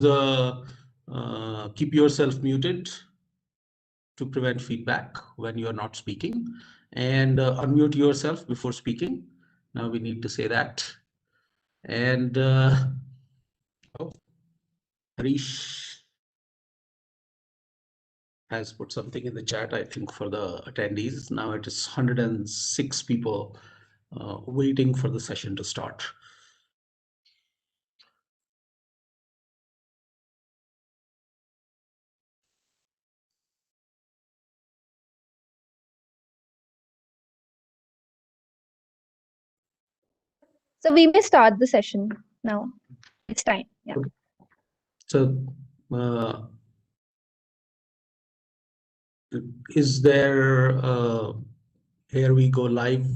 keep yourself muted to prevent feedback when you are not speaking, and unmute yourself before speaking. Now we need to say that. And oh, Harish has put something in the chat, I think, for the attendees. Now it is 106 people waiting for the session to start. So we may start the session now. It's time. Yeah. Okay. So is there here we go live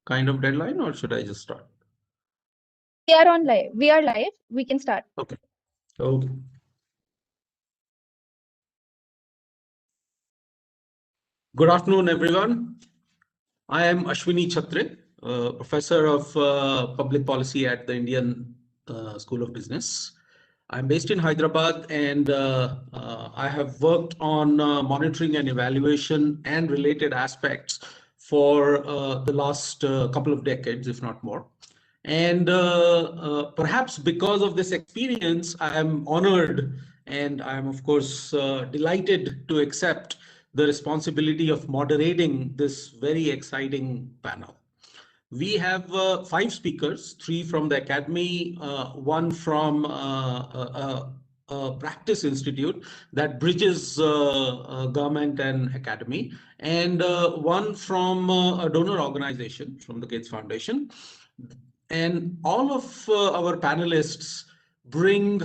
kind of deadline, or should I just start? We are on live. We are live. We can start. Okay. Okay. Good afternoon, everyone. I am Ashwini Chhatre, professor of public policy at the Indian School of Business. I'm based in Hyderabad, and I have worked on monitoring and evaluation and related aspects for the last couple of decades, if not more. And perhaps because of this experience, I am honored and I'm, of course, delighted to accept the responsibility of moderating this very exciting panel. We have 5 speakers, 3 from the academy, 1 from a practice institute that bridges government and academy, and 1 from a donor organization from the Gates Foundation. And all of our panelists bring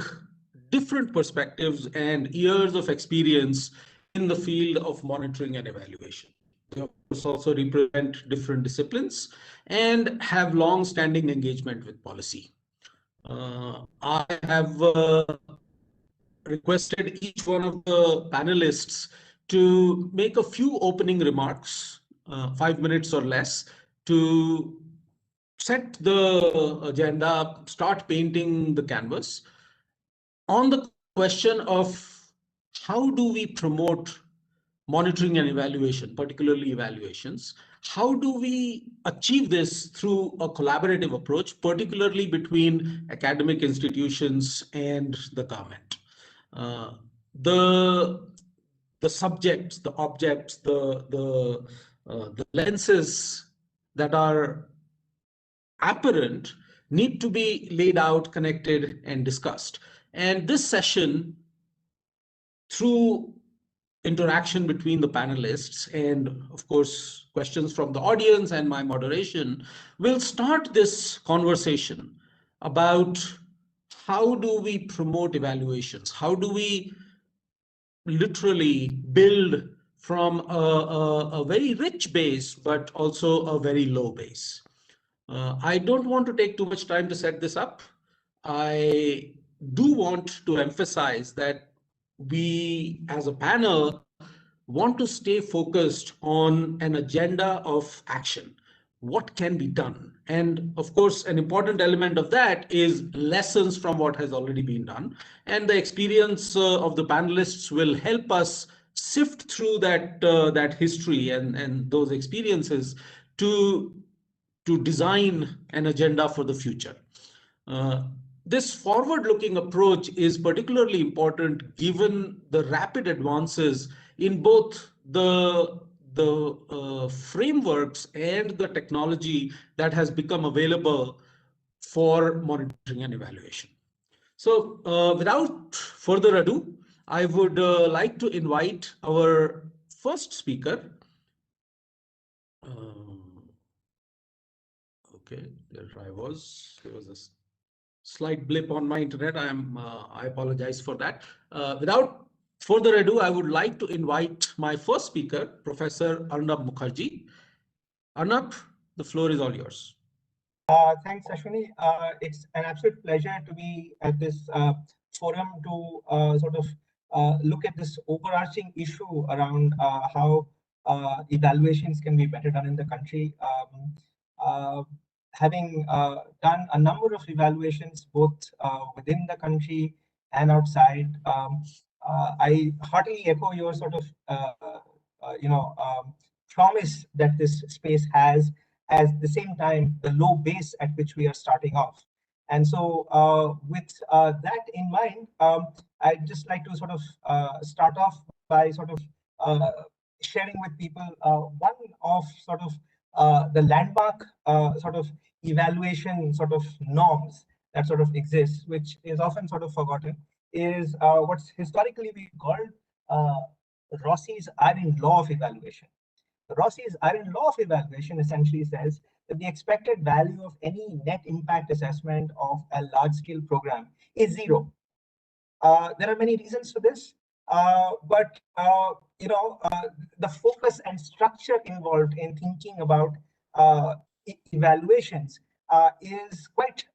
different perspectives and years of experience in the field of monitoring and evaluation. They of course also represent different disciplines and have long-standing engagement with policy. I have requested each one of the panelists to make a few opening remarks, 5 minutes or less, to set the agenda, start painting the canvas on the question of how do we promote monitoring and evaluation, particularly evaluations. How do we achieve this through a collaborative approach, particularly between academic institutions and the government? The subjects, the objects, the lenses that are apparent need to be laid out, connected, and discussed. And this session, through interaction between the panelists and, of course, questions from the audience and my moderation, will start this conversation about how do we promote evaluations? How do we literally build from a very rich base, but also a very low base? I don't want to take too much time to set this up. I do want to emphasize that we, as a panel, want to stay focused on an agenda of action. What can be done? And of course, an important element of that is lessons from what has already been done. And the experience of the panelists will help us sift through that history and those experiences to design an agenda for the future. This forward-looking approach is particularly important given the rapid advances in both the frameworks and the technology that has become available for monitoring and evaluation. So without further ado, I would like to invite our first speaker. Okay, there I was. There was a slight blip on my internet. I apologize for that. Without further ado, I would like to invite my first speaker, Professor Arnab Mukherjee. Arnab, the floor is all yours. Thanks, Ashwini. It's an absolute pleasure to be at this forum to sort of look at this overarching issue around how evaluations can be better done in the country. Having done a number of evaluations both within the country and outside. I heartily echo your sort of promise that this space has, at the same time, the low base at which we are starting off. And so with that in mind, I'd just like to sort of start off by sort of uh, sharing with people one of sort of the landmark sort of evaluation sort of norms that sort of exists, which is often sort of forgotten, is what's historically we called uh, Rossi's iron law of evaluation. Rossi's iron law of evaluation essentially says that the expected value of any net impact assessment of a large-scale program is zero. There are many reasons for this, but the focus and structure involved in thinking about evaluations is quite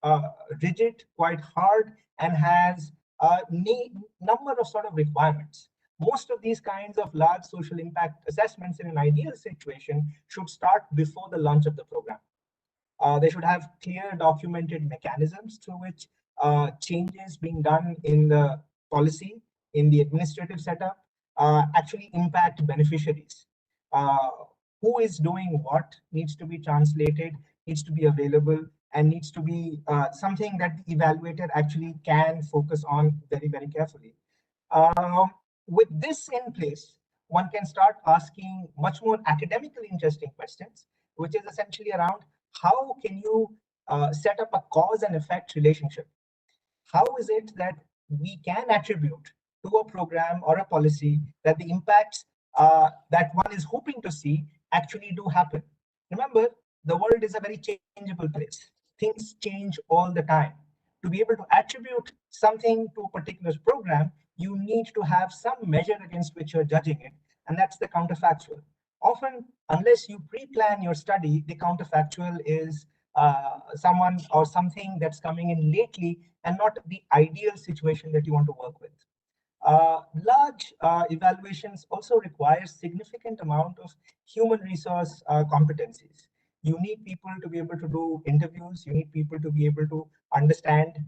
rigid, quite hard, and has a number of sort of requirements. Most of these kinds of large social impact assessments in an ideal situation should start before the launch of the program. They should have clear documented mechanisms through which changes being done in the policy, in the administrative setup, actually impact beneficiaries. Uh, who is doing what needs to be translated, needs to be available, and needs to be something that the evaluator actually can focus on very, very carefully. Um, with this in place, one can start asking much more academically interesting questions, which is essentially around how can you set up a cause and effect relationship? How is it that we can attribute to a program or a policy that the impacts that one is hoping to see actually do happen? Remember, the world is a very changeable place. Things change all the time. To be able to attribute something to a particular program, you need to have some measure against which you're judging it, and that's the counterfactual. Often, unless you pre-plan your study, the counterfactual is someone or something that's coming in lately and not the ideal situation that you want to work with. Large evaluations also require significant amount of human resource competencies. You need people to be able to do interviews. You need people to be able to understand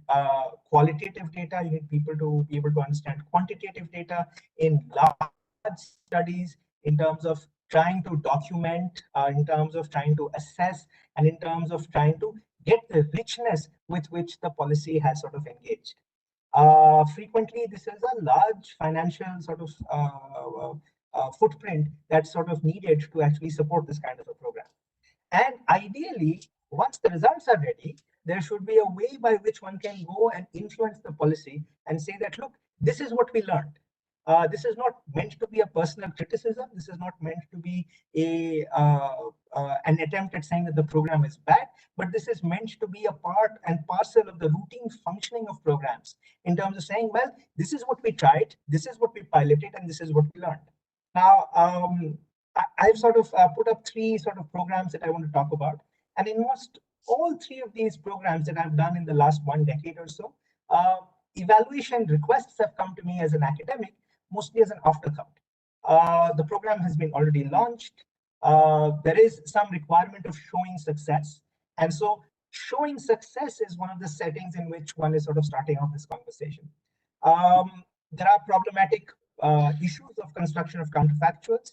qualitative data. You need people to be able to understand quantitative data in large studies, in terms of trying to document, in terms of trying to assess, and in terms of trying to get the richness with which the policy has sort of engaged. Frequently, this is a large financial sort of footprint that's sort of needed to actually support this kind of a program. And ideally, once the results are ready, there should be a way by which one can go and influence the policy and say that, look, this is what we learned. This is not meant to be a personal criticism. This is not meant to be an attempt at saying that the program is bad, but this is meant to be a part and parcel of the routine functioning of programs in terms of saying, well, this is what we tried, this is what we piloted, and this is what we learned. Now, I've sort of put up three sort of programs that I want to talk about. And in most all three of these programs that I've done in the last 1 decade or so, evaluation requests have come to me as an academic, mostly as an afterthought. The program has been already launched. There is some requirement of showing success. And so showing success is one of the settings in which one is sort of starting off this conversation. There are problematic issues of construction of counterfactuals.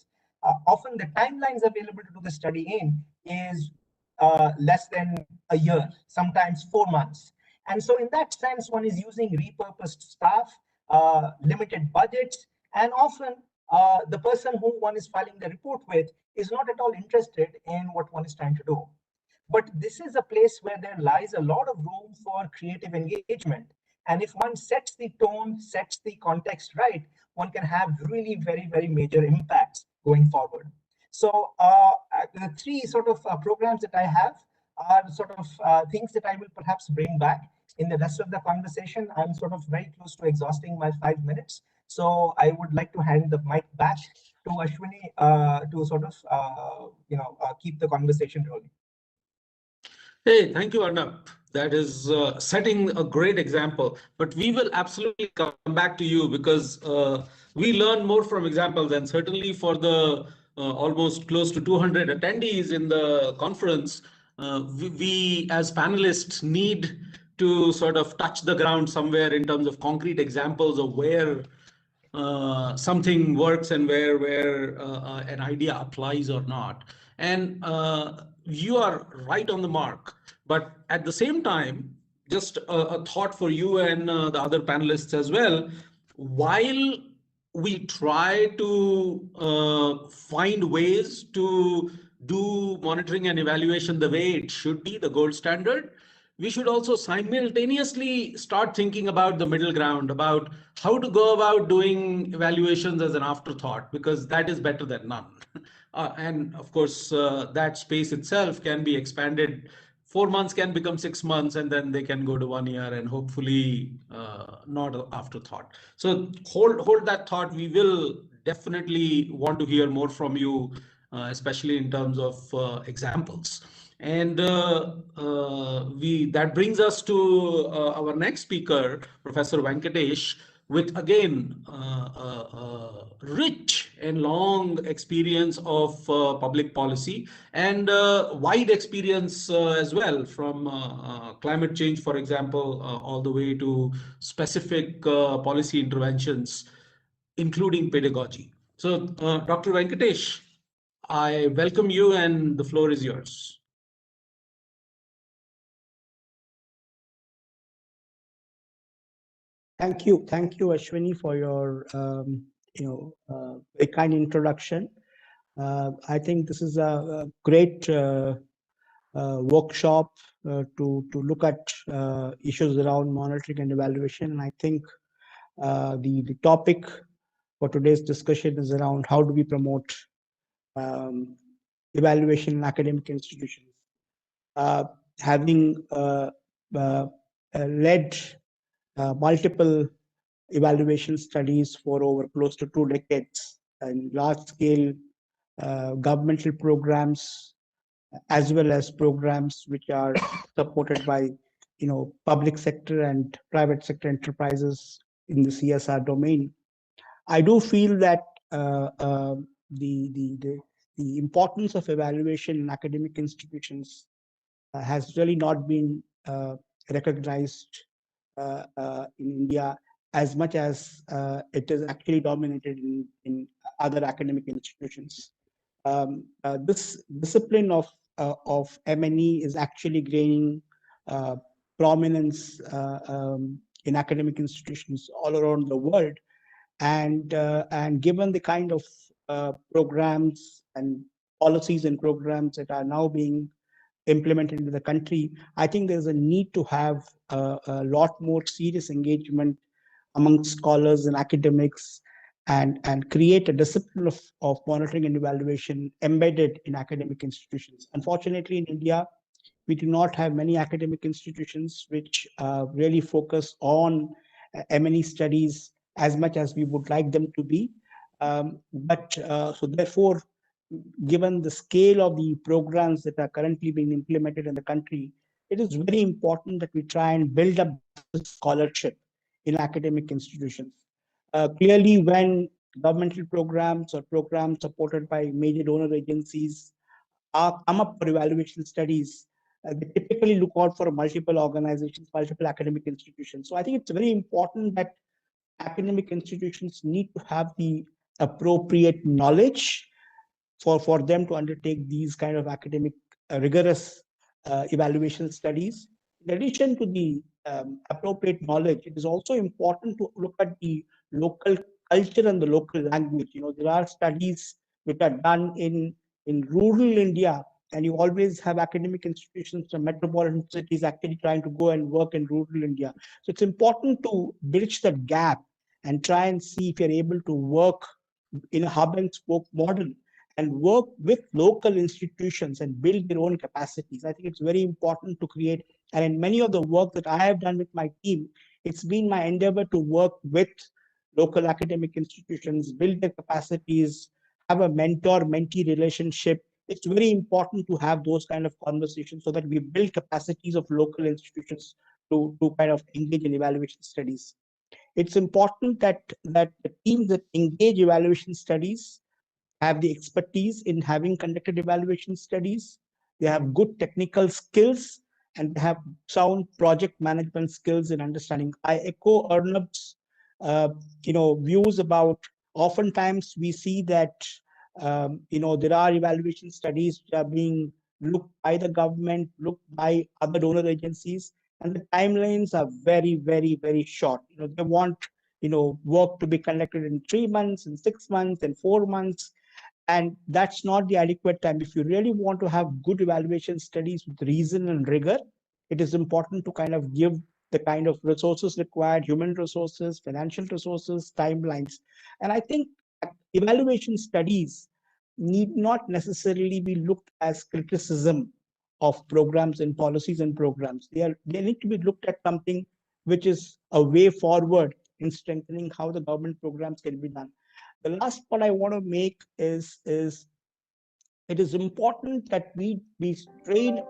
Often the timelines available to do the study in is less than a year, sometimes 4 months. And so in that sense, one is using repurposed staff, limited budgets, and often the person who one is filing the report with is not at all interested in what one is trying to do. But this is a place where there lies a lot of room for creative engagement. And if one sets the tone, sets the context right, one can have really very, very major impacts going forward. So the three sort of programs that I have are sort of things that I will perhaps bring back in the rest of the conversation. I'm sort of very close to exhausting my 5 minutes. So I would like to hand the mic back to Ashwini to sort of, keep the conversation rolling. Hey, thank you, Arnab. That is setting a great example. But we will absolutely come back to you because we learn more from examples, and certainly for the almost close to 200 attendees in the conference, we as panelists need to sort of touch the ground somewhere in terms of concrete examples of where something works and where an idea applies or not. And you are right on the mark. But at the same time, just a thought for you and the other panelists as well. While we try to find ways to do monitoring and evaluation the way it should be, the gold standard, we should also simultaneously start thinking about the middle ground, about how to go about doing evaluations as an afterthought, because that is better than none. And of course, that space itself can be expanded. 4 months can become 6 months, and then they can go to 1 year, and hopefully not an afterthought. So hold that thought. We will definitely want to hear more from you, especially in terms of examples. And that brings us to our next speaker, Professor Venkatesh, with again rich and long experience of public policy and wide experience as well, from climate change, for example, all the way to specific policy interventions, including pedagogy. So, Dr. Venkatesh, I welcome you, and the floor is yours. Thank you, Ashwini, for your very kind introduction. I think this is a great workshop to look at issues around monitoring and evaluation. And I think the topic for today's discussion is around how do we promote evaluation in academic institutions. Having led multiple evaluation studies for over close to 2 decades and large-scale governmental programs, as well as programs which are supported by public sector and private sector enterprises in the CSR domain. I do feel that the importance of evaluation in academic institutions has really not been recognized in India as much as it is actually dominated in other academic institutions. This discipline of M&E is actually gaining prominence in academic institutions all around the world, and given the kind of programs and policies and programs that are now being implemented into the country, I think there's a need to have a lot more serious engagement among scholars and academics, and create a discipline of monitoring and evaluation embedded in academic institutions. Unfortunately, in India, we do not have many academic institutions which really focus on M&E studies as much as we would like them to be. So therefore, given the scale of the programs that are currently being implemented in the country, it is very important that we try and build up scholarship in academic institutions. Clearly, when governmental programs or programs supported by major donor agencies come up for evaluation studies, they typically look out for multiple organizations, multiple academic institutions. So I think it's very important that academic institutions need to have the appropriate knowledge for them to undertake these kind of academic rigorous evaluation studies. In addition to the appropriate knowledge, it is also important to look at the local culture and the local language. There are studies which are done in rural India, and you always have academic institutions from metropolitan cities actually trying to go and work in rural India. So it's important to bridge that gap and try and see if you're able to work in a hub and spoke model and work with local institutions and build their own capacities. I think it's very important to create, and in many of the work that I have done with my team, it's been my endeavor to work with local academic institutions, build their capacities, have a mentor-mentee relationship. It's very important to have those kind of conversations so that we build capacities of local institutions to kind of engage in evaluation studies. It's important that the teams that engage evaluation studies have the expertise in having conducted evaluation studies. They have good technical skills, and have sound project management skills and understanding. I echo Arnab's views about oftentimes we see that there are evaluation studies which are being looked by the government, looked by other donor agencies, and the timelines are very, very, very short. They want work to be conducted in 3 months, in 6 months, in 4 months, and that's not the adequate time. If you really want to have good evaluation studies with reason and rigor, it is important to kind of give the kind of resources required, human resources, financial resources, timelines. And I think evaluation studies need not necessarily be looked as criticism of programs and policies and programs. They need to be looked at something which is a way forward in strengthening how the government programs can be done. The last point I want to make is it is important that we train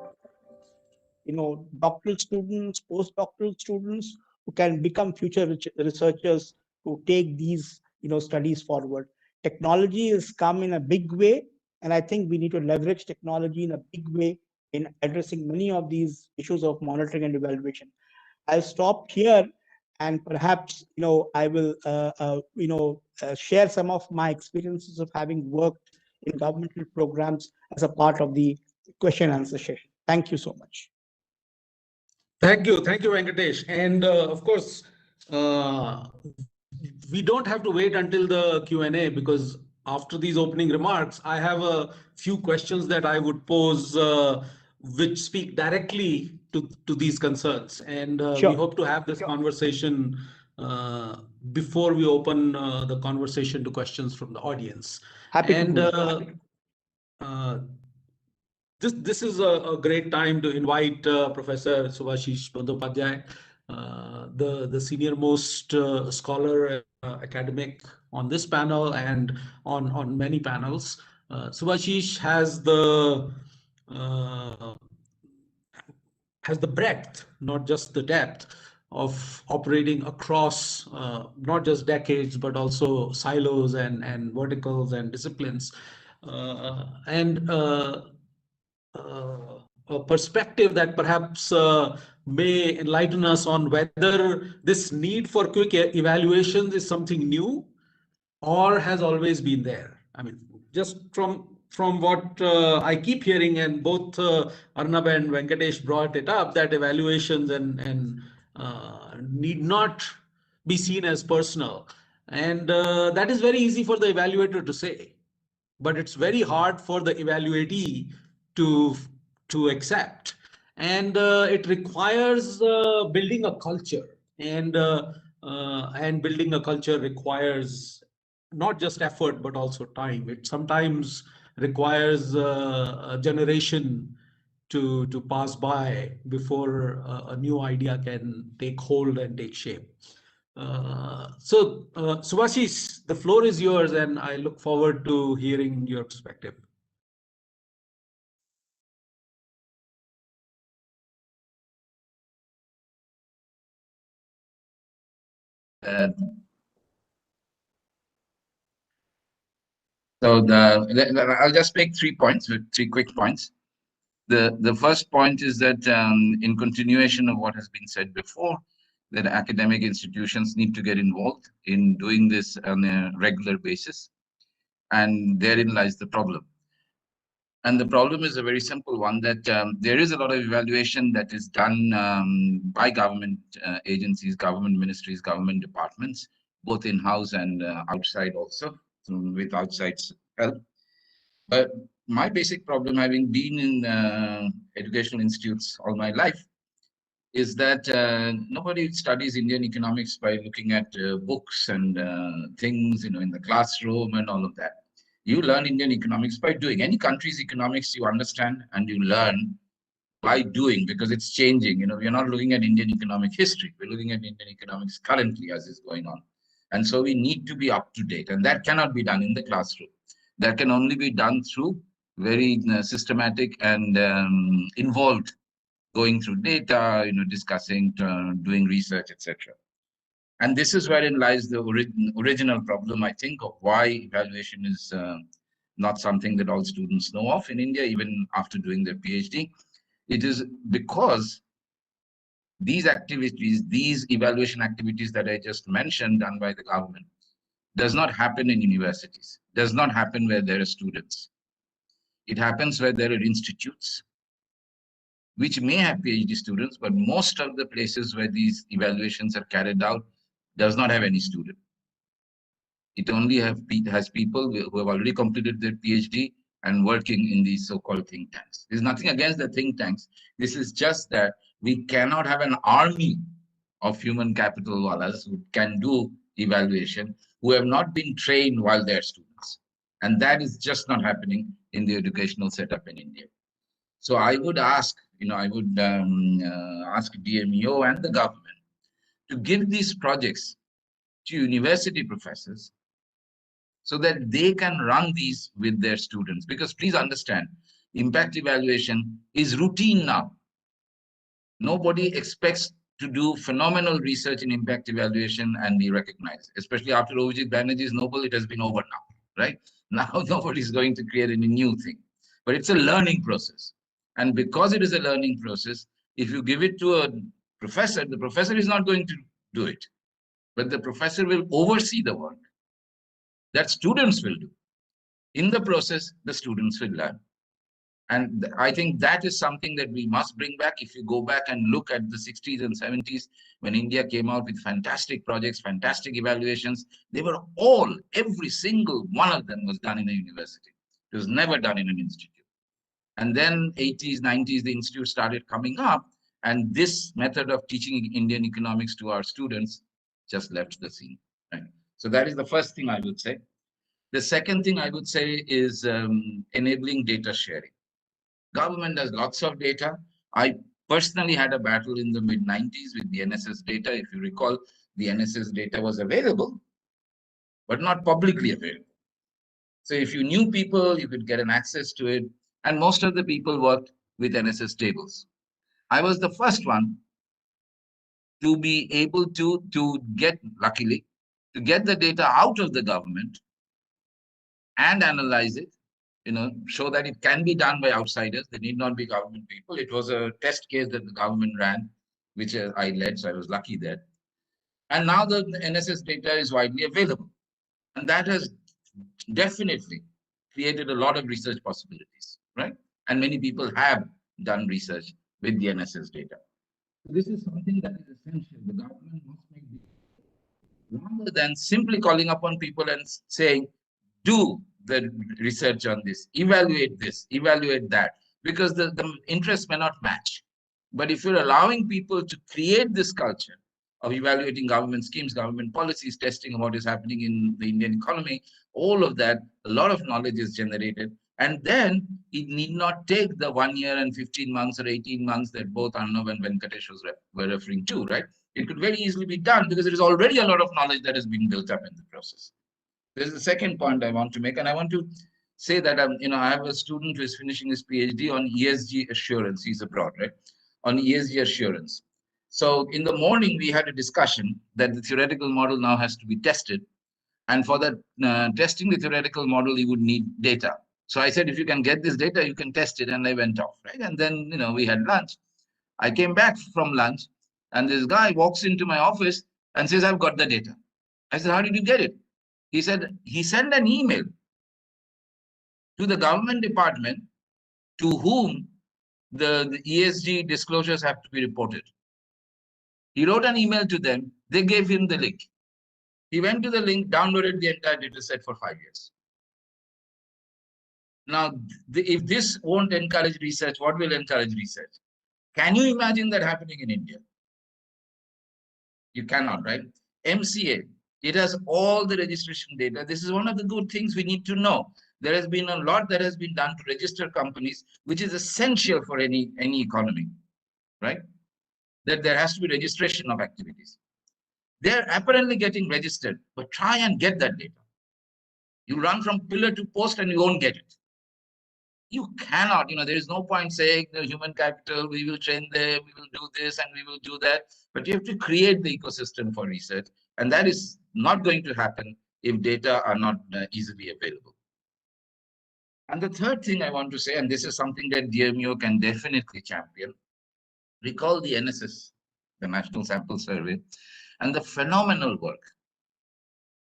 doctoral students, postdoctoral students who can become future researchers who take these studies forward. Technology has come in a big way, and I think we need to leverage technology in a big way in addressing many of these issues of monitoring and evaluation. I'll stop here, and perhaps I will share some of my experiences of having worked in governmental programs as a part of the question and answer session. Thank you so much. Thank you, Venkatesh. And of course, we don't have to wait until the Q&A, because after these opening remarks, I have a few questions that I would pose, which speak directly to these concerns. And Sure. we hope to have this conversation before we open the conversation to questions from the audience. Happy and to do that. This is a great time to invite Professor Subhashish Bandyopadhyay, the senior most scholar academic on this panel and on many panels. Subhashish has the breadth, not just the depth, of operating across not just decades, but also silos and verticals and disciplines. A perspective that perhaps may enlighten us on whether this need for quick evaluations is something new or has always been there. I mean, just from what I keep hearing, and both Arnab and Venkatesh brought it up, that evaluations and need not be seen as personal. And that is very easy for the evaluator to say, but it's very hard for the evaluatee to accept. And it requires building a culture, and building a culture requires not just effort but also time. It sometimes requires a generation to pass by before a new idea can take hold and take shape. Subhashish, the floor is yours, and I look forward to hearing your perspective. I'll just make 3 points, 3 quick points. The first point is that in continuation of what has been said before, that academic institutions need to get involved in doing this on a regular basis. And therein lies the problem. And the problem is a very simple one, that there is a lot of evaluation that is done by government agencies, government ministries, government departments, both in-house and outside also, with outside help. But my basic problem, having been in educational institutes all my life, is that nobody studies Indian economics by looking at books and things, in the classroom and all of that. You learn Indian economics by doing. Any country's economics you understand and you learn by doing, because it's changing. We're not looking at Indian economic history. We're looking at Indian economics currently as is going on. And so we need to be up to date. And that cannot be done in the classroom. That can only be done through very systematic and involved, going through data, discussing, doing research, etc. And this is wherein lies the original problem, I think, of why evaluation is not something that all students know of in India, even after doing their PhD, It is because these activities, these evaluation activities that I just mentioned done by the government, does not happen in universities, does not happen where there are students. It happens where there are institutes, which may have PhD students, but most of the places where these evaluations are carried out does not have any student. It only has people who have already completed their PhD and working in these so-called think tanks. There's nothing against the think tanks. This is just that we cannot have an army of human capital wallahs who can do evaluation, who have not been trained while they're students. And that is just not happening in the educational setup in India. So I would ask, ask DMEO and the government to give these projects to university professors so that they can run these with their students. Because please understand, impact evaluation is routine now. Nobody expects to do phenomenal research in impact evaluation and be recognized. Especially after Ovijit Banerjee's Nobel, it has been over now, right? Now nobody's going to create any new thing. But it's a learning process. And because it is a learning process, if you give it to a professor, the professor is not going to do it. But the professor will oversee the work that students will do. In the process, the students will learn. And I think that is something that we must bring back. If you go back and look at the 60s and 70s, when India came out with fantastic projects, fantastic evaluations, they were all, every single one of them was done in a university. It was never done in an institute. And then 80s, 90s, the institute started coming up, and this method of teaching Indian economics to our students just left the scene. Right? So that is the first thing I would say. The second thing I would say is enabling data sharing. Government has lots of data. I personally had a battle in the mid-90s with the NSS data. If you recall, the NSS data was available, but not publicly available. So if you knew people, you could get an access to it. And most of the people worked with NSS tables. I was the first one to be able to get, luckily, to get the data out of the government and analyze it, show that it can be done by outsiders. They need not be government people. It was a test case that the government ran, which I led, so I was lucky there. And now the NSS data is widely available. And that has definitely created a lot of research possibilities, right? And many people have done research with the NSS data. So this is something that is essential. The government must make this, rather than simply calling upon people and saying, do the research on this, evaluate that, because the interests may not match. But if you're allowing people to create this culture of evaluating government schemes, government policies, testing what is happening in the Indian economy, all of that, a lot of knowledge is generated. And then it need not take the 1 year and 15 months or 18 months that both Arnav and Venkatesh were referring to, right? It could very easily be done because there is already a lot of knowledge that has been built up in the process. There's the second point I want to make, and I want to say that I have a student who is finishing his PhD on ESG assurance. He's abroad, right? On ESG assurance. So in the morning, we had a discussion that the theoretical model now has to be tested. And for that testing the theoretical model, you would need data. So I said, if you can get this data, you can test it. And I went off, right? And then, we had lunch. I came back from lunch, and this guy walks into my office and says, I've got the data. I said, how did you get it? He said he sent an email to the government department to whom the ESG disclosures have to be reported. He wrote an email to them. They gave him the link. He went to the link, downloaded the entire data set for 5 years. Now, if this won't encourage research, what will encourage research? Can you imagine that happening in India? You cannot, right? MCA, it has all the registration data. This is one of the good things we need to know. There has been a lot that has been done to register companies, which is essential for any economy, right? That there has to be registration of activities. They're apparently getting registered, but try and get that data. You run from pillar to post and you won't get it. You cannot, there is no point saying the human capital, we will train them, we will do this and we will do that. But you have to create the ecosystem for research. And that is not going to happen if data are not easily available. And the third thing I want to say, and this is something that DMO can definitely champion, recall the NSS, the National Sample Survey, and the phenomenal work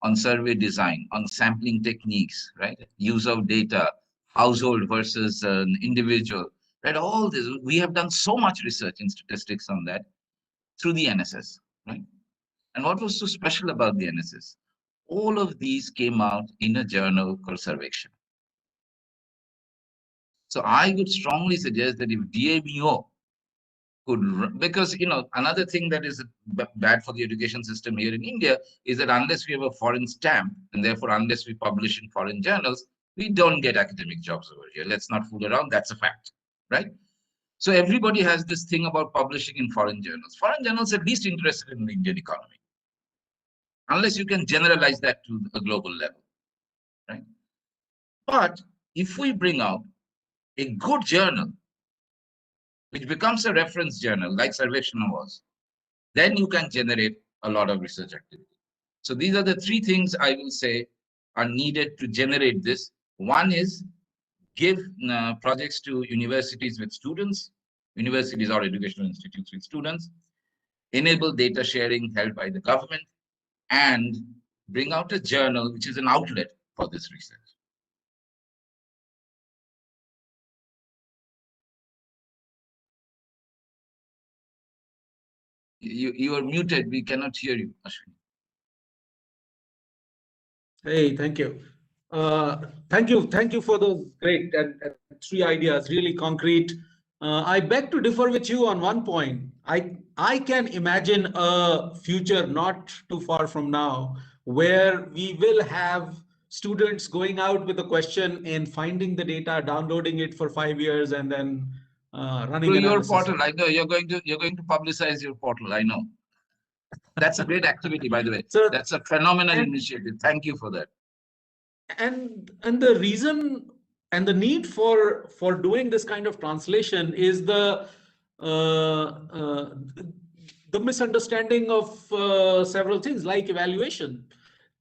on survey design, on sampling techniques, right? Use of data, household versus an individual, right? All this, we have done so much research in statistics on that through the NSS, right? And what was so special about the NSS? All of these came out in a journal called Survection. So I would strongly suggest that if DMO could, because another thing that is bad for the education system here in India is that unless we have a foreign stamp, and therefore unless we publish in foreign journals, we don't get academic jobs over here. Let's not fool around. That's a fact, right? So everybody has this thing about publishing in foreign journals. Foreign journals are least interested in the Indian economy, unless you can generalize that to a global level, right? But if we bring out a good journal, which becomes a reference journal like Survection was, then you can generate a lot of research activity. So these are the three things I will say are needed to generate this. One is give projects to universities with students, universities or educational institutes with students, enable data sharing held by the government, and bring out a journal which is an outlet for this research. You are muted. We cannot hear you, Ashwin. Hey, thank you. Thank you for those great and three ideas, really concrete. I beg to differ with you on one point. I can imagine a future not too far from now where we will have students going out with a question and finding the data, downloading it for 5 years, and then running Through your analysis. portal, I know you're going to publicize your portal. I know. That's a great activity, by the way. So, that's a phenomenal initiative. Thank you for that. And the reason and the need for doing this kind of translation is the misunderstanding of several things like evaluation.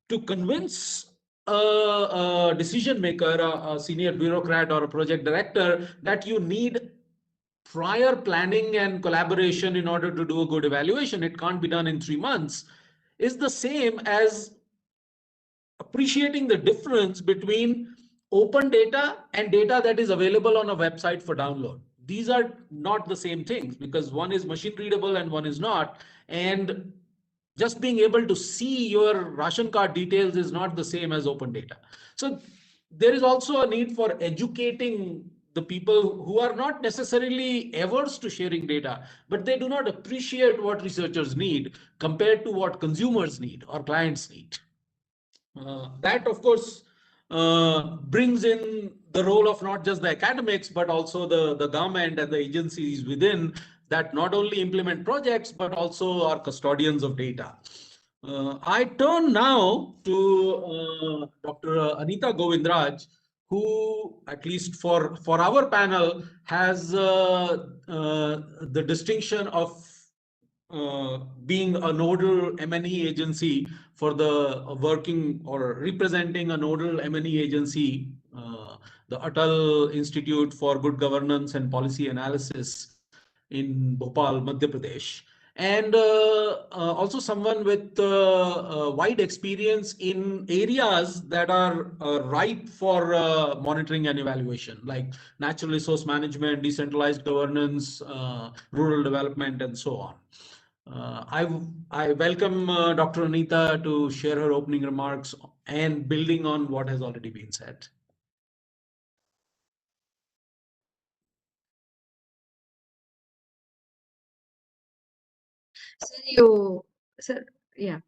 To convince a decision maker, a senior bureaucrat or a project director that you need prior planning and collaboration in order to do a good evaluation, it can't be done in 3 months, is the same as appreciating the difference between open data and data that is available on a website for download. These are not the same things because one is machine readable and one is not. And just being able to see your ration card details is not the same as open data. So there is also a need for educating the people who are not necessarily averse to sharing data, but they do not appreciate what researchers need compared to what consumers need or clients need. That, of course, brings in the role of not just the academics, but also the government and the agencies within that not only implement projects, but also are custodians of data. I turn now to Dr. Anita Govindraj, who, at least for our panel, has the distinction of being a nodal M&E agency for the working or representing a nodal M&E agency, the Atal Institute for Good Governance and Policy Analysis in Bhopal, Madhya Pradesh. And also someone with wide experience in areas that are ripe for monitoring and evaluation, like natural resource management, decentralized governance, rural development, and so on. I welcome Dr. Anita to share her opening remarks and building on what has already been said. Sir, yeah,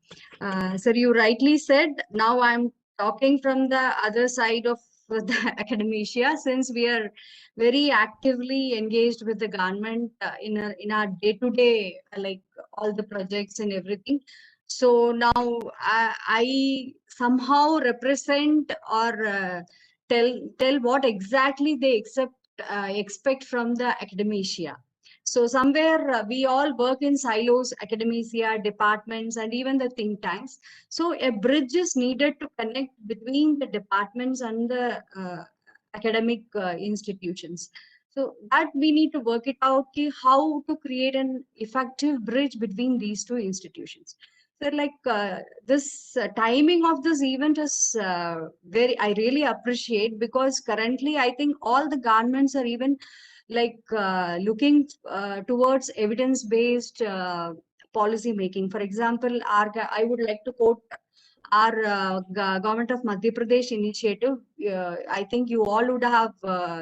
sir, you rightly said. Now I'm talking from the other side of the academia, since we are very actively engaged with the government in our day-to-day, like all the projects and everything. So now I somehow represent or tell what exactly they expect from the academia. So somewhere we all work in silos, academia, departments, and even the think tanks. So a bridge is needed to connect between the departments and the academic institutions. So that we need to work it out, how to create an effective bridge between these two institutions. So like this timing of this event is I really appreciate, because currently I think all the governments are even like looking towards evidence-based policy making. For example, I would like to quote our government of Madhya Pradesh initiative. I think you all would have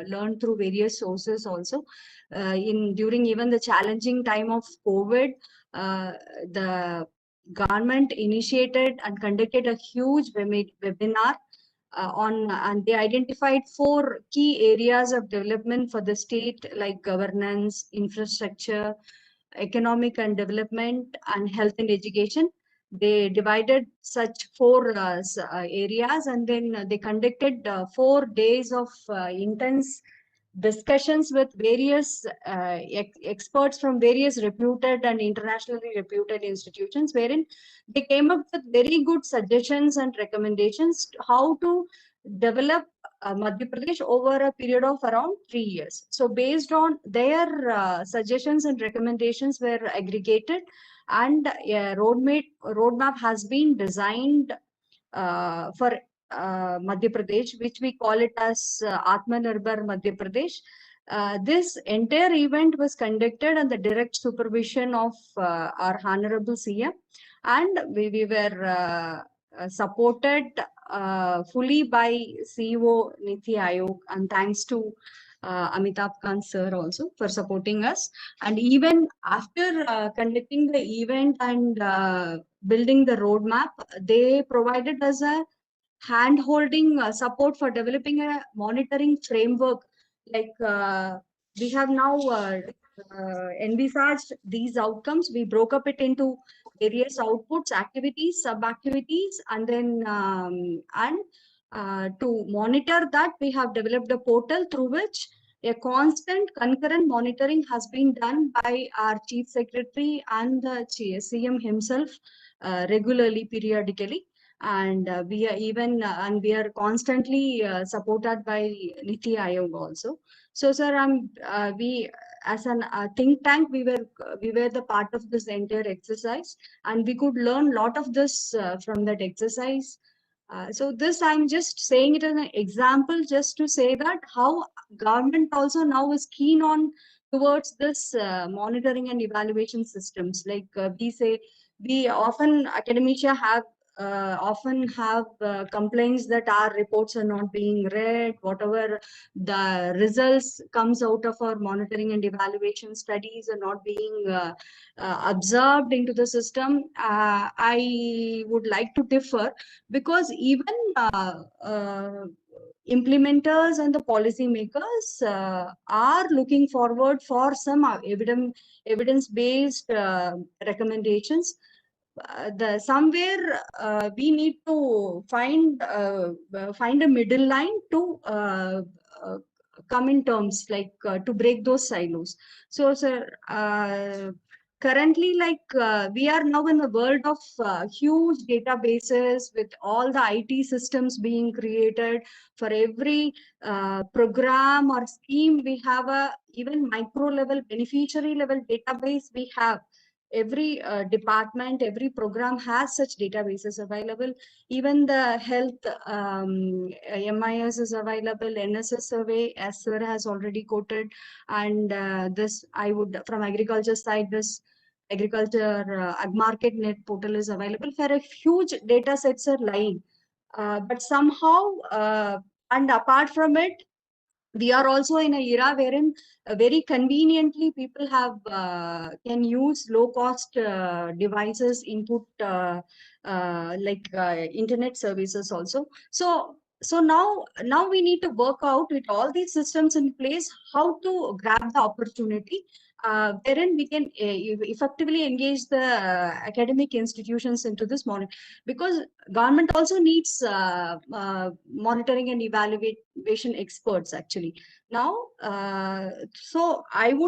learned through various sources also. During even the challenging time of COVID, the government initiated and conducted a huge webinar and they identified 4 key areas of development for the state, like governance, infrastructure, economic and development, and health and education. They divided such 4 areas, and then they conducted 4 days of intense discussions with various experts from various reputed and internationally reputed institutions, wherein they came up with very good suggestions and recommendations to how to develop Madhya Pradesh over a period of around 3 years. So based on their suggestions and recommendations were aggregated, and a roadmap has been designed for Madhya Pradesh, which we call it as Atmanirbhar Madhya Pradesh. This entire event was conducted under the direct supervision of our Honorable CM, and we were supported fully by CEO Niti Aayog, and thanks to Amitabh Kant sir also for supporting us. And even after conducting the event and building the roadmap, they provided us a hand-holding support for developing a monitoring framework. Like we have now envisaged these outcomes. We broke up it into various outputs, activities, sub-activities, and then to monitor that, we have developed a portal through which a constant concurrent monitoring has been done by our Chief Secretary and the CM himself regularly, periodically. And we are constantly supported by Niti Aayog also. So, sir, we as a think tank, we were the part of this entire exercise, and we could learn a lot of this from that exercise. So this, I'm just saying it as an example, just to say that how government also now is keen on towards this monitoring and evaluation systems. Like we often, academia often have complaints that our reports are not being read, whatever the results comes out of our monitoring and evaluation studies are not being observed into the system. I would like to differ, because even implementers and the policymakers are looking forward for some evidence-based recommendations. Somewhere we need to find a middle line to come in terms, like to break those silos. So, sir, currently, like we are now in the world of huge databases with all the IT systems being created for every program or scheme. We have a even micro level, beneficiary level database. We have every department, every program has such databases available. Even the health MIS is available, NSS survey, as sir has already quoted. And this, I would, from agriculture side, this agriculture market net portal is available, for a huge data sets are lying. But somehow, and apart from it, we are also in an era wherein very conveniently people have can use low cost devices, input like internet services also. So now we need to work out with all these systems in place how to grab the opportunity wherein we can effectively engage the academic institutions into this monitoring, because government also needs monitoring and evaluation experts actually now. So I've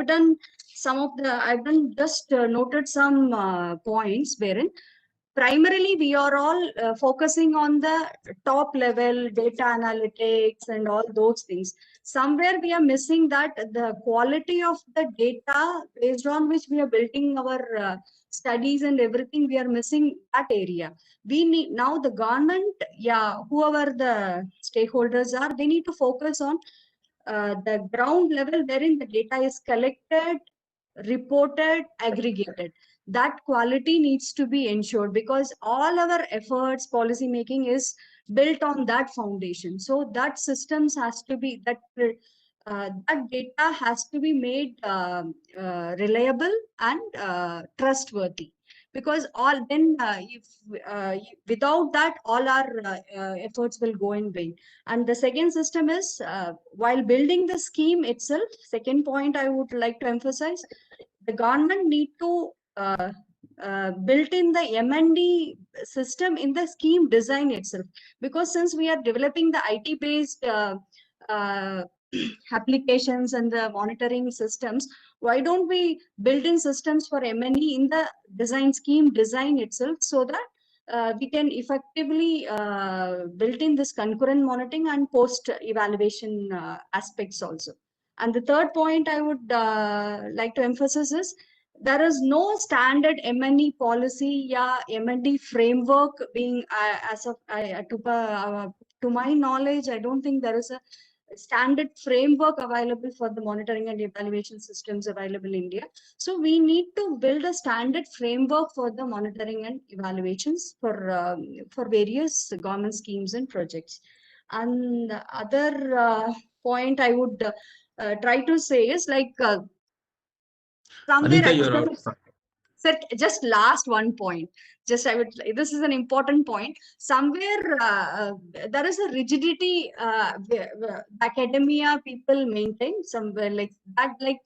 done some of the, I've done just noted some points wherein primarily we are all focusing on the top level data analytics and all those things. Somewhere we are missing that the quality of the data based on which we are building our studies and everything, we are missing that area. We need now the government, yeah, whoever the stakeholders are, they need to focus on the ground level wherein the data is collected, reported, aggregated. That quality needs to be ensured because all our efforts, policy making is built on that foundation. So that systems has to be that data has to be made reliable and trustworthy. Because all then if without that all our efforts will go in vain. And the second system is while building the scheme itself, second point I would like to emphasize, the government need to built in the M&D system in the scheme design itself. Because since we are developing the IT based uh, applications and the monitoring systems, why don't we build in systems for M&E in the design scheme design itself, so that we can effectively build in this concurrent monitoring and post evaluation aspects also. And the third point I would like to emphasize is there is no standard M&E policy, yeah, M&E framework being as of to my knowledge, I don't think there is a standard framework available for the monitoring and evaluation systems available in India. So we need to build a standard framework for the monitoring and evaluations for various government schemes and projects. And the other point I would try to say is like somewhere Anita, you're out. Sir, just last one point. Just I would. This is an important point. Somewhere there is a rigidity academia people maintain. Somewhere like that, like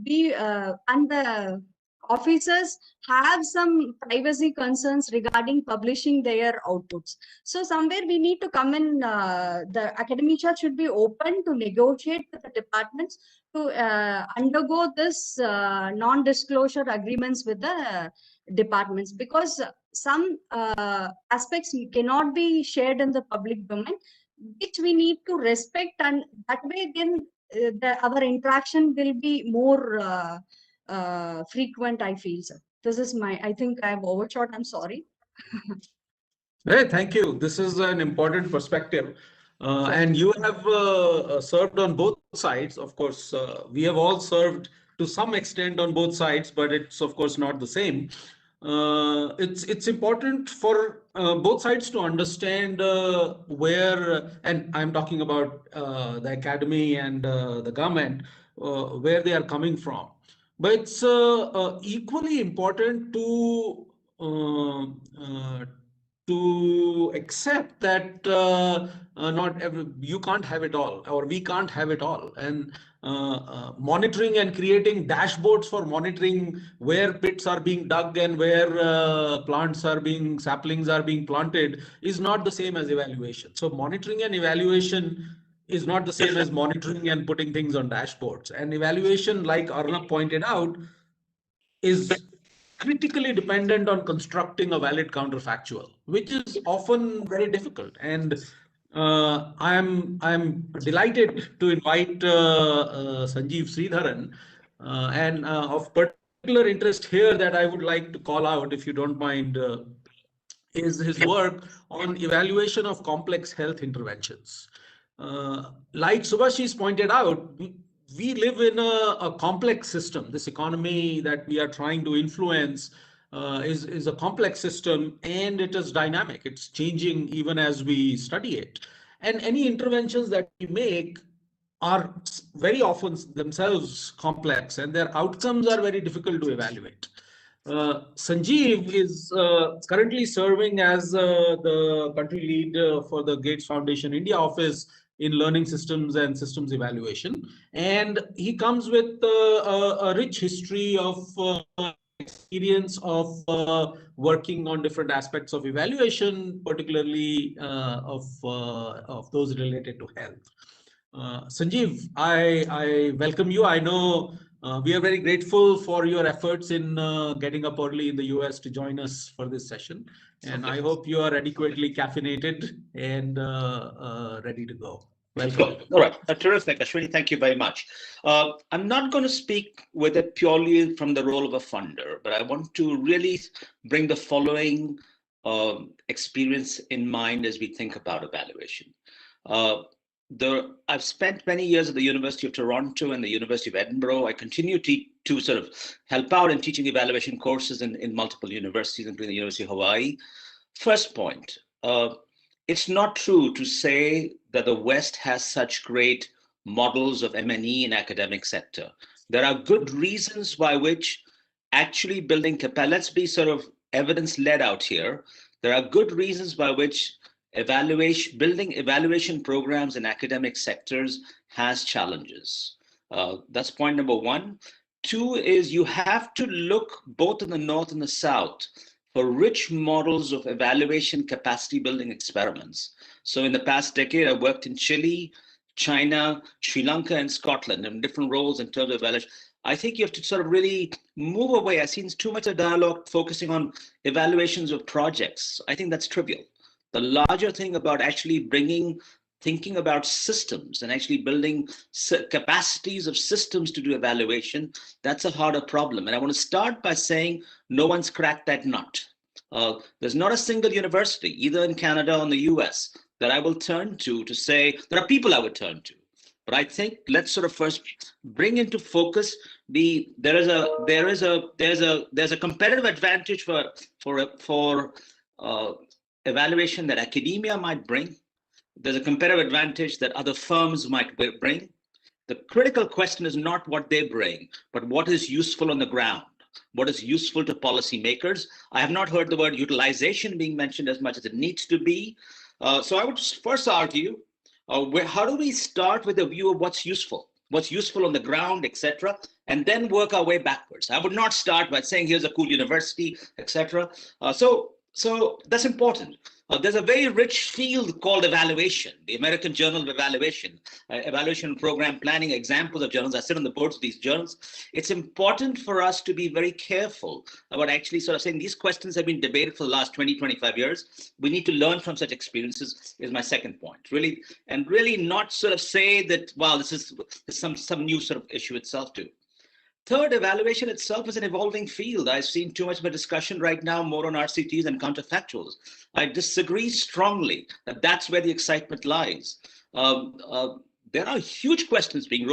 we and the officers have some privacy concerns regarding publishing their outputs. So somewhere we need to come in. The academia should be open to negotiate with the departments to undergo this non-disclosure agreements with the departments, because some aspects cannot be shared in the public domain, which we need to respect, and that way then our interaction will be more frequent, I feel. So this is I think I have overshot, I'm sorry. Hey, thank you. This is an important perspective. And you have served on both sides. Of course, we have all served to some extent on both sides, but it's of course not the same. It's important for both sides to understand where, and I'm talking about the academy and the government, where they are coming from. But it's equally important to accept that you can't have it all, or we can't have it all. And monitoring and creating dashboards for monitoring where pits are being dug and where saplings are being planted is not the same as evaluation. So monitoring and evaluation is not the same as monitoring and putting things on dashboards. And evaluation, like Arnab pointed out, is critically dependent on constructing a valid counterfactual, which is often very difficult. And I'm delighted to invite Sanjeev Sridharan, and of particular interest here that I would like to call out, if you don't mind, is his work on evaluation of complex health interventions. Like Subhashish pointed out, we live in a complex system. This economy that we are trying to influence is a complex system, and it is dynamic. It's changing even as we study it. And any interventions that we make are very often themselves complex, and their outcomes are very difficult to evaluate. Sanjeev is currently serving as the country lead for the Gates Foundation India office in learning systems and systems evaluation. And he comes with a rich history of experience of working on different aspects of evaluation, particularly of those related to health. Sanjeev, I welcome you. I know We are very grateful for your efforts in getting up early in the US to join us for this session. And I hope you are adequately caffeinated and ready to go. Welcome. All right. Terrific. Ashwini, thank you very much. I'm not going to speak with it purely from the role of a funder, but I want to really bring the following experience in mind as we think about evaluation. I've spent many years at the University of Toronto and the University of Edinburgh. I continue to sort of help out in teaching evaluation courses in multiple universities, including the University of Hawaii. First point, it's not true to say that the West has such great models of M&E in academic sector. There are good reasons why which actually building capacity, let's be sort of evidence-led out here. There are good reasons by which building evaluation programs in academic sectors has challenges. That's point number one. Two is you have to look both in the North and the South for rich models of evaluation capacity building experiments. So in the past decade, I worked in Chile, China, Sri Lanka, and Scotland in different roles in terms of evaluation. I think you have to sort of really move away. I've seen too much of dialogue focusing on evaluations of projects. I think that's trivial. The larger thing about actually thinking about systems and actually building capacities of systems to do evaluation, that's a harder problem. And I want to start by saying no one's cracked that nut. There's not a single university, either in Canada or in the US, that I will turn to say, there are people I would turn to. But I think let's sort of first bring into focus there's a competitive advantage for evaluation that academia might bring. There's a competitive advantage that other firms might bring. The critical question is not what they bring, but what is useful on the ground, what is useful to policymakers. I have not heard the word utilization being mentioned as much as it needs to be. So I would first argue, how do we start with a view of what's useful on the ground, etc., and then work our way backwards. I would not start by saying here's a cool university, etc. So that's important. There's a very rich field called evaluation, the American Journal of Evaluation, evaluation program planning, examples of journals. I sit on the boards of these journals. It's important for us to be very careful about actually sort of saying these questions have been debated for the last 20, 25 years. We need to learn from such experiences is my second point, really, and really not sort of say that, wow, this is some new sort of issue itself too. Third, evaluation itself is an evolving field. I've seen too much of a discussion right now more on RCTs and counterfactuals. I disagree strongly that that's where the excitement lies. There are huge questions being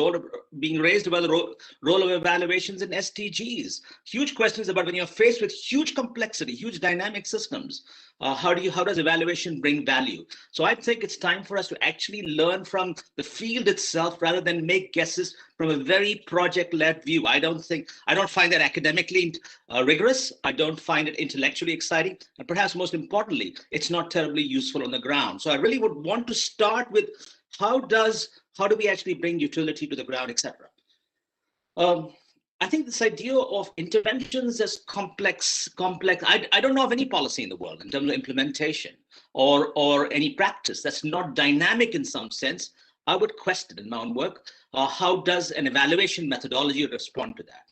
raised about the role of evaluations in SDGs. Huge questions about when you're faced with huge complexity, huge dynamic systems. How does evaluation bring value? So I think it's time for us to actually learn from the field itself rather than make guesses from a very project-led view. I don't find that academically rigorous. I don't find it intellectually exciting. And perhaps most importantly, it's not terribly useful on the ground. So I really would want to start with how do we actually bring utility to the ground, etc. I think this idea of interventions as complex. I don't know of any policy in the world in terms of implementation or any practice that's not dynamic in some sense. I would question in my own work, how does an evaluation methodology respond to that?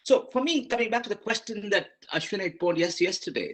So for me, coming back to the question that Ashwini posed yesterday,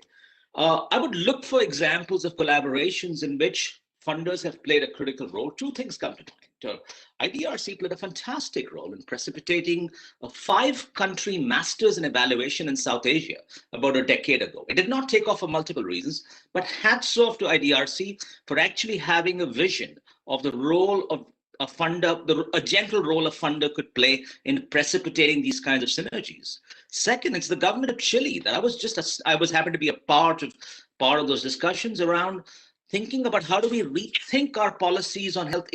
I would look for examples of collaborations in which funders have played a critical role. Two things come to mind. IDRC played a fantastic role in precipitating a 5-country masters in evaluation in South Asia about a decade ago. It did not take off for multiple reasons, but hats off to IDRC for actually having a vision of the role of a funder, a gentle role a funder could play in precipitating these kinds of synergies. Second, it's the government of Chile that I was happy to be a part of those discussions around thinking about how do we rethink our policies on health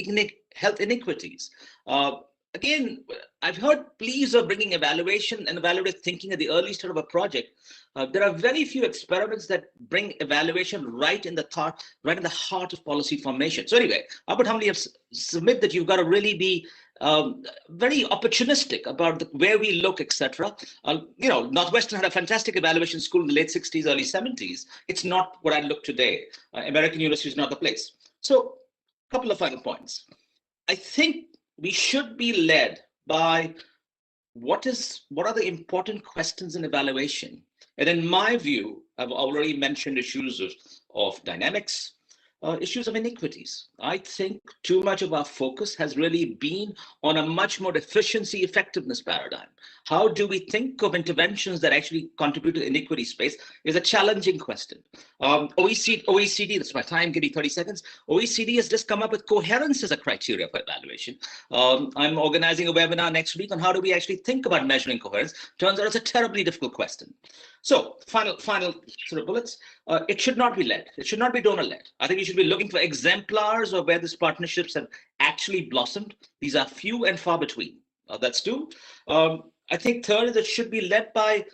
inequities. Again, I've heard pleas of bringing evaluation and evaluative thinking at the early start of a project. There are very few experiments that bring evaluation right in the heart of policy formation. So anyway, I would humbly submit that you've got to really be very opportunistic about where we look, etc. Northwestern had a fantastic evaluation school in the late 60s, early 70s. It's not what I look today. American University is not the place. So a couple of final points. I think we should be led by what are the important questions in evaluation? And in my view, I've already mentioned issues of dynamics, issues of inequities. I think too much of our focus has really been on a much more efficiency effectiveness paradigm. How do we think of interventions that actually contribute to inequity space is a challenging question. OECD, that's my time, give me 30 seconds. OECD has just come up with coherence as a criteria for evaluation. I'm organizing a webinar next week on how do we actually think about measuring coherence. Turns out it's a terribly difficult question. So final sort of bullets. It should not be led. It should not be donor-led. I think you should be looking for exemplars of where these partnerships have actually blossomed. These are few and far between. That's two. I think third is it should be led by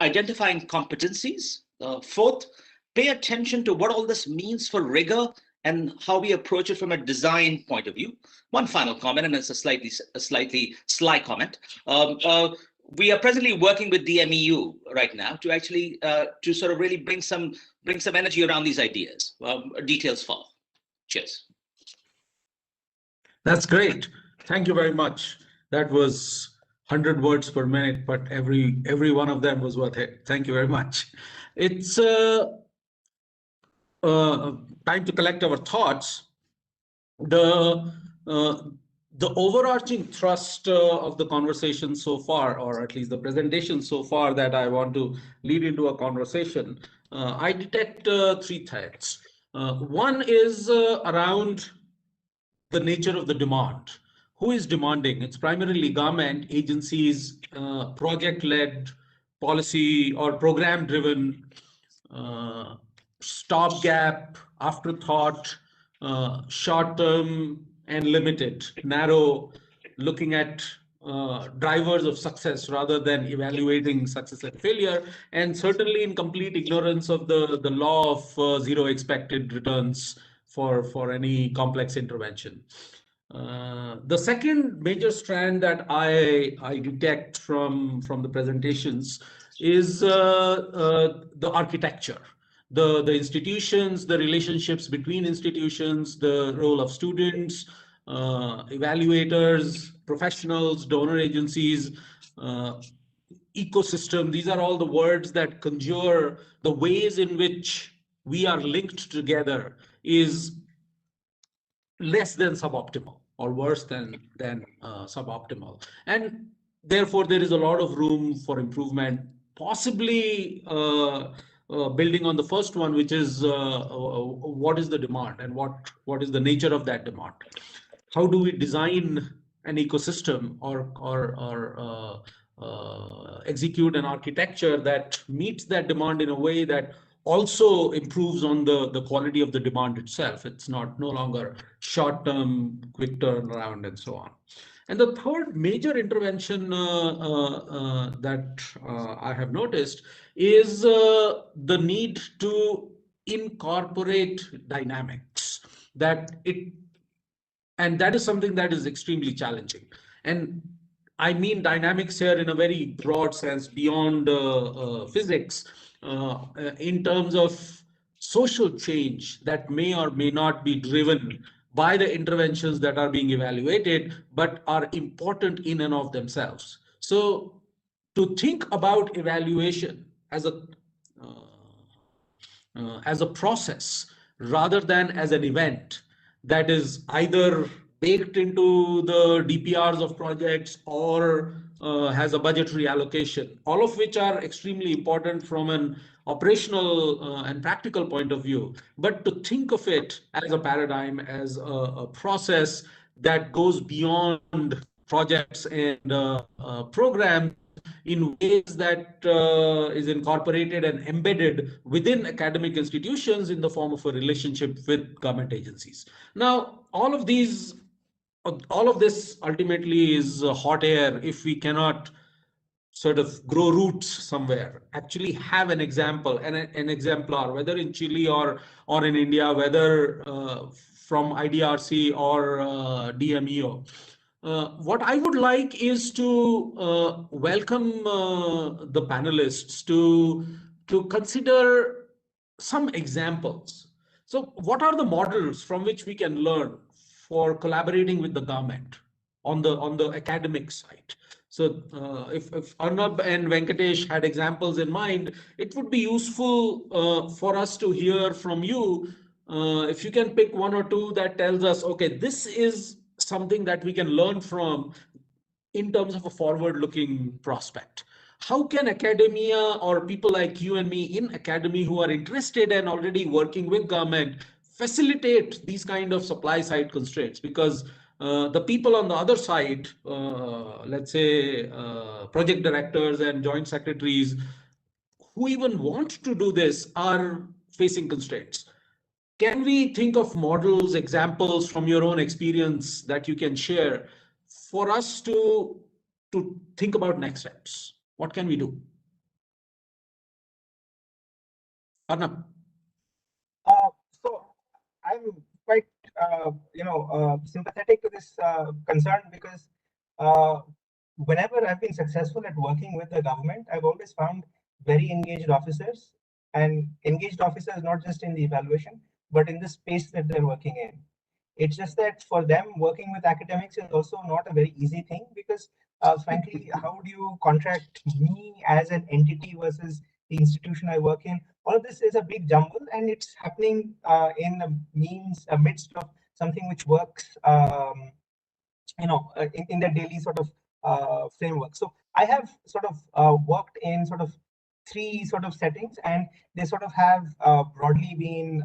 identifying competencies. Fourth, pay attention to what all this means for rigor and how we approach it from a design point of view. One final comment, and it's a slightly sly comment. We are presently working with DMEU right now to actually to sort of really bring some energy around these ideas. Details follow. Cheers. That's great. Thank you very much. That was 100 words per minute, but every one of them was worth it. Thank you very much. It's time to collect our thoughts. The overarching thrust of the conversation so far, or at least the presentation so far that I want to lead into a conversation, I detect three threads. One is around the nature of the demand. Who is demanding? It's primarily government agencies, project-led, policy or program-driven, stopgap, afterthought, short-term and limited, narrow, looking at drivers of success rather than evaluating success and failure, and certainly in complete ignorance of the law of zero expected returns for any complex intervention. The second major strand that I detect from the presentations is the architecture, the institutions, the relationships between institutions, the role of students, evaluators, professionals, donor agencies, ecosystem. These are all the words that conjure the ways in which we are linked together is less than suboptimal or worse than suboptimal, and therefore there is a lot of room for improvement, possibly building on the first one, which is what is the demand and what is the nature of that demand. How do we design an ecosystem or execute an architecture that meets that demand in a way that also improves on the quality of the demand itself. It's no longer short-term, quick turnaround, and so on. And the third major intervention that I have noticed is the need to incorporate dynamics. And that is something that is extremely challenging. And I mean dynamics here in a very broad sense, beyond physics, in terms of social change that may or may not be driven by the interventions that are being evaluated, but are important in and of themselves. So to think about evaluation as a process rather than as an event that is either baked into the DPRs of projects or has a budgetary allocation, all of which are extremely important from an operational and practical point of view. But to think of it as a paradigm, as a process that goes beyond projects and programs in ways that is incorporated and embedded within academic institutions in the form of a relationship with government agencies. Now, all of this ultimately is hot air if we cannot sort of grow roots somewhere, actually have an example and an exemplar, whether in Chile or in India, whether from IDRC or DMEO. What I would like is to welcome the panelists to consider some examples. So what are the models from which we can learn for collaborating with the government on the academic side? So if Arnab and Venkatesh had examples in mind, it would be useful for us to hear from you. If you can pick one or two that tells us, okay, this is something that we can learn from in terms of a forward-looking prospect. How can academia or people like you and me in academy who are interested and already working with government facilitate these kind of supply side constraints? Because the people on the other side, let's say project directors and joint secretaries who even want to do this are facing constraints. Can we think of models, examples from your own experience that you can share for us to think about next steps? What can we do? Arnab. So I'm quite, sympathetic to this concern because uh, whenever I've been successful at working with the government, I've always found very engaged officers, and engaged officers not just in the evaluation, but in the space that they're working in. It's just that for them, working with academics is also not a very easy thing because, frankly, how do you contract me as an entity versus the institution I work in? All of this is a big jumble, and it's happening in the midst of something which works, in their daily sort of framework. So I have sort of worked in sort of three sort of settings, and they sort of have broadly been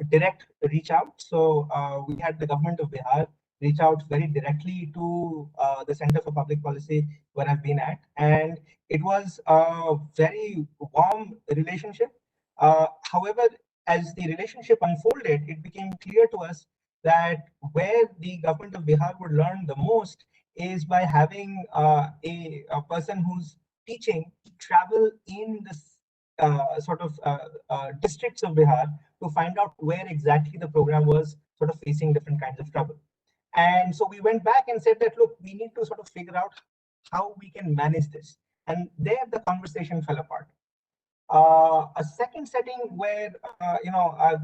direct reach out. So we had the government of Bihar reach out very directly to the Center for Public Policy where I've been at, and it was a very warm relationship. However, as the relationship unfolded, it became clear to us that where the government of Bihar would learn the most is by having a person who's teaching travel in this districts of Bihar to find out where exactly the program was sort of facing different kinds of trouble. And so we went back and said that, look, we need to sort of figure out how we can manage this. And there the conversation fell apart. A second setting where I've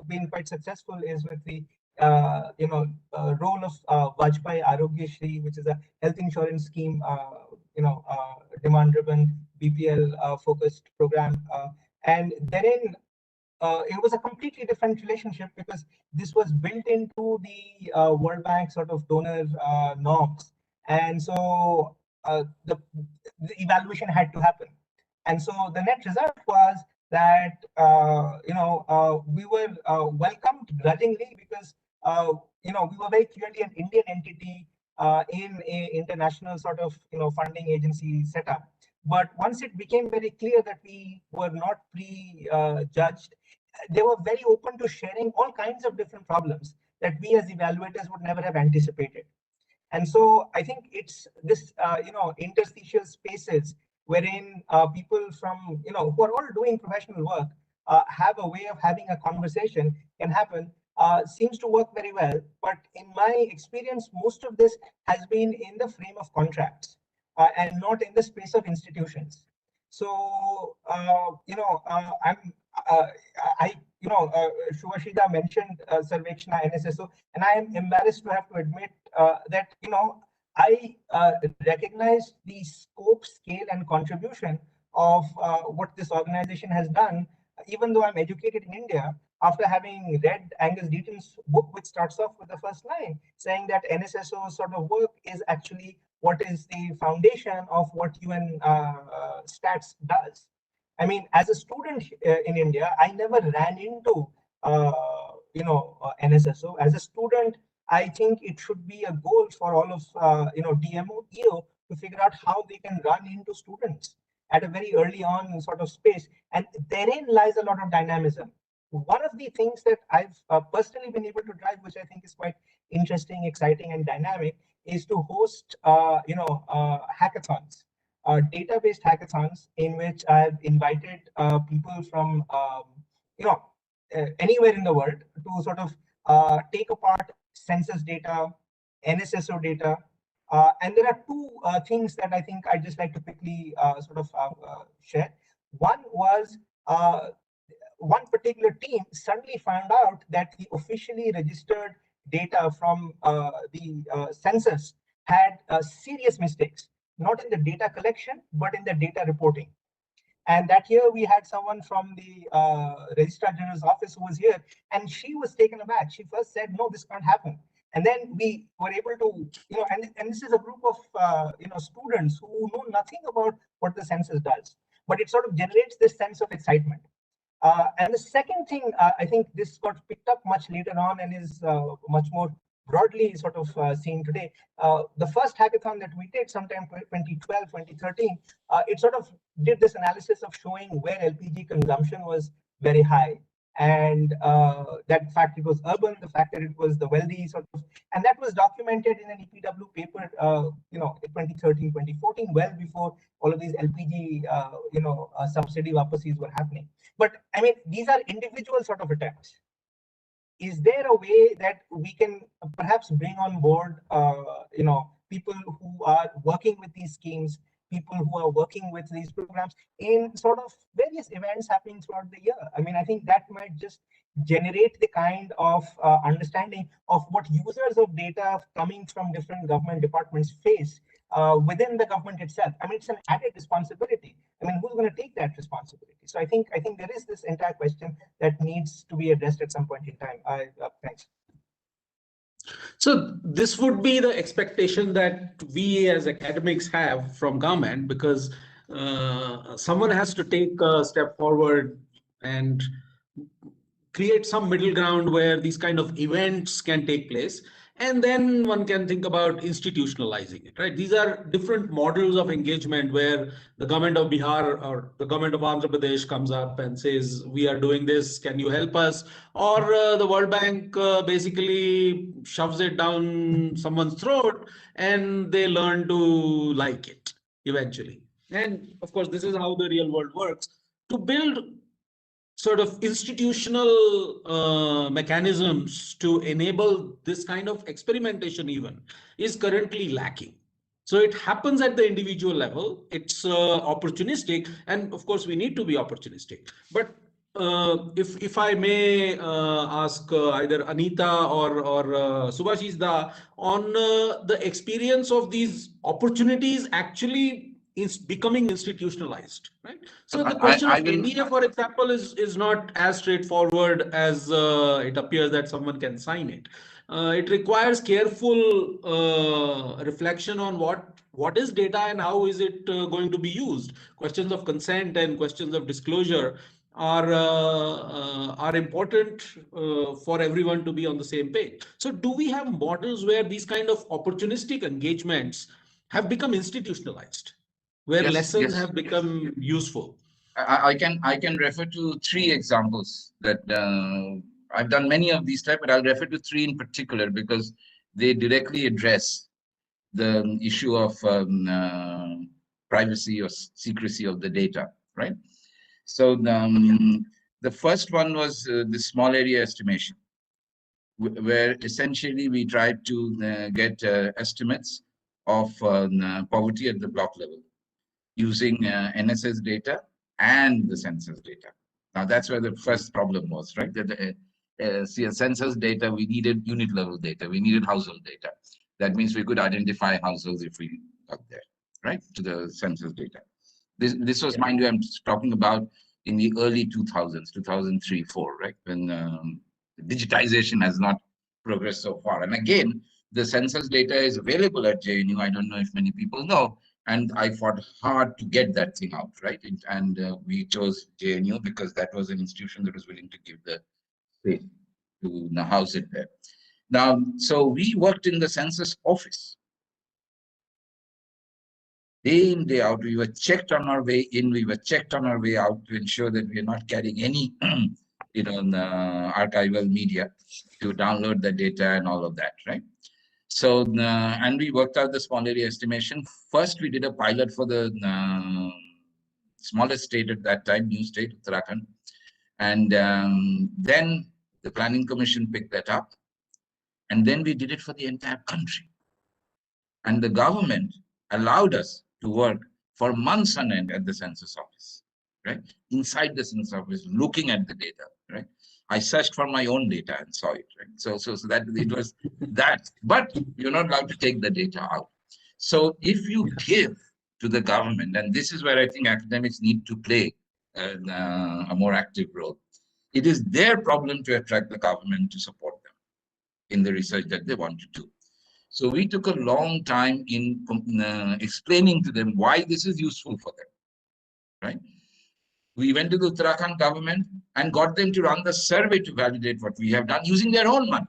been quite successful is with the role of Vajpayee Arogya Shri, which is a health insurance scheme, demand-driven BPL focused program, and therein it was a completely different relationship because this was built into the World Bank sort of donor norms, and so the evaluation had to happen. And so the net result was that we were welcomed grudgingly because we were very clearly an Indian entity in a international sort of funding agency setup. But once it became very clear that we were not prejudged, they were very open to sharing all kinds of different problems that we as evaluators would never have anticipated. And so I think it's this, interstitial spaces wherein people from, who are all doing professional work have a way of having a conversation can happen, seems to work very well. But in my experience, most of this has been in the frame of contracts and not in the space of institutions. So, I'm, uh, I, Shubhashita mentioned Sarvekshana NSSO, and I am embarrassed to have to admit that, I recognize the scope, scale, and contribution of what this organization has done, even though I'm educated in India, after having read Angus Deaton's book, which starts off with the first line, saying that NSSO sort of work is actually what is the foundation of what UN stats does. I mean, as a student in India, I never ran into, NSSO. As a student, I think it should be a goal for all of, DMO, EO to figure out how they can run into students at a very early on sort of space. And therein lies a lot of dynamism. One of the things that I've personally been able to drive, which I think is quite interesting, exciting, and dynamic, is to host, hackathons, data-based hackathons in which I've invited people from, anywhere in the world to sort of take apart census data, NSSO data. And there are two things that I think I'd just like to quickly share. One was one particular team suddenly found out that the officially registered data from the census had serious mistakes. not in the data collection, but in the data reporting. And that year we had someone from the Registrar General's office who was here, and she was taken aback. She first said, no, this can't happen. And then we were able to, and this is a group of, students who know nothing about what the census does, but it sort of generates this sense of excitement. And the second thing, I think this got picked up much later on and is much more broadly sort of seen today. The first hackathon that we did sometime 2012, 2013, it sort of did this analysis of showing where LPG consumption was very high. And that fact it was urban, the fact that it was the wealthy sort of, and that was documented in an EPW paper, 2013, 2014, well before all of these LPG, subsidy vapasis were happening. But I mean, these are individual sort of attempts. Is there a way that we can perhaps bring on board, people who are working with these schemes, people who are working with these programs in sort of various events happening throughout the year? I mean, I think that might just generate the kind of understanding of what users of data coming from different government departments face within the government itself. I mean, it's an added responsibility. I mean, who's going to take that responsibility? So I think there is this entire question that needs to be addressed at some point in time. Thanks. So this would be the expectation that we as academics have from government, because someone has to take a step forward and create some middle ground where these kind of events can take place. And then one can think about institutionalizing it, right? These are different models of engagement where the government of Bihar or the government of Andhra Pradesh comes up and says, we are doing this, can you help us? Or the World Bank basically shoves it down someone's throat and they learn to like it eventually. And of course, this is how the real world works. To build sort of institutional mechanisms to enable this kind of experimentation even is currently lacking. So it happens at the individual level. It's opportunistic, and of course we need to be opportunistic. But if I may ask either Anita or Subhashish Da on the experience of these opportunities actually is becoming institutionalized, right? So the question of India, for example, is not as straightforward as it appears that someone can sign it. It requires careful reflection on what is data and how is it going to be used. Questions of consent and questions of disclosure are important for everyone to be on the same page. So do we have models where these kind of opportunistic engagements have become institutionalized, where lessons have become useful? I can refer to 3 examples that I've done many of these type, but I'll refer to 3 in particular because they directly address the issue of privacy or secrecy of the data, right? So the first one was the small area estimation, where essentially we tried to get estimates of poverty at the block level using NSS data and the census data. Now that's where the first problem was, right? That see, census data, we needed unit level data, we needed household data. That means we could identify households if we got there, right? To the census data. This was, mind you, I'm talking about in the early 2000s, 2003, 4, right? When digitization has not progressed so far. And again, the census data is available at JNU. I don't know if many people know. And I fought hard to get that thing out, right? And we chose JNU because that was an institution that was willing to give the space to house it there. Now, so we worked in the census office. Day in, day out, we were checked on our way in, we were checked on our way out to ensure that we are not carrying any, archival media to download the data and all of that, right? So, and we worked out the small area estimation. First, we did a pilot for the smallest state at that time, new state, Uttarakhand. And then the Planning Commission picked that up. And then we did it for the entire country. And the government allowed us to work for months on end at the census office, right? Inside the census office, looking at the data, right? I searched for my own data and saw it, right? So that it was that, but you're not allowed to take the data out. So if you give to the government, and this is where I think academics need to play a more active role. It is their problem to attract the government to support them in the research that they want to do. So we took a long time in explaining to them why this is useful for them, right? We went to the Uttarakhand government and got them to run the survey to validate what we have done using their own money.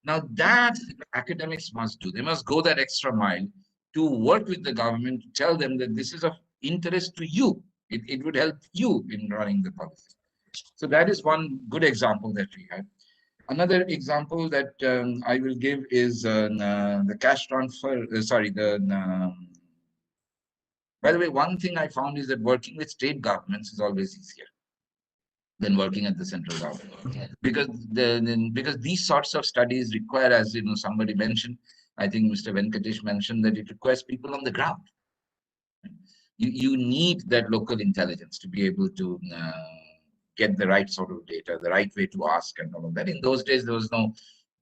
Now that academics must do. They must go that extra mile to work with the government, to tell them that this is of interest to you. It would help you in running the policy. So that is one good example that we had. Another example that I will give is the cash transfer. By the way, one thing I found is that working with state governments is always easier than working at the central government, because because these sorts of studies require, as somebody mentioned, I think Mr. Venkatesh mentioned, that it requires people on the ground. You need that local intelligence to be able to get the right sort of data, the right way to ask and all of that. In those days, there was no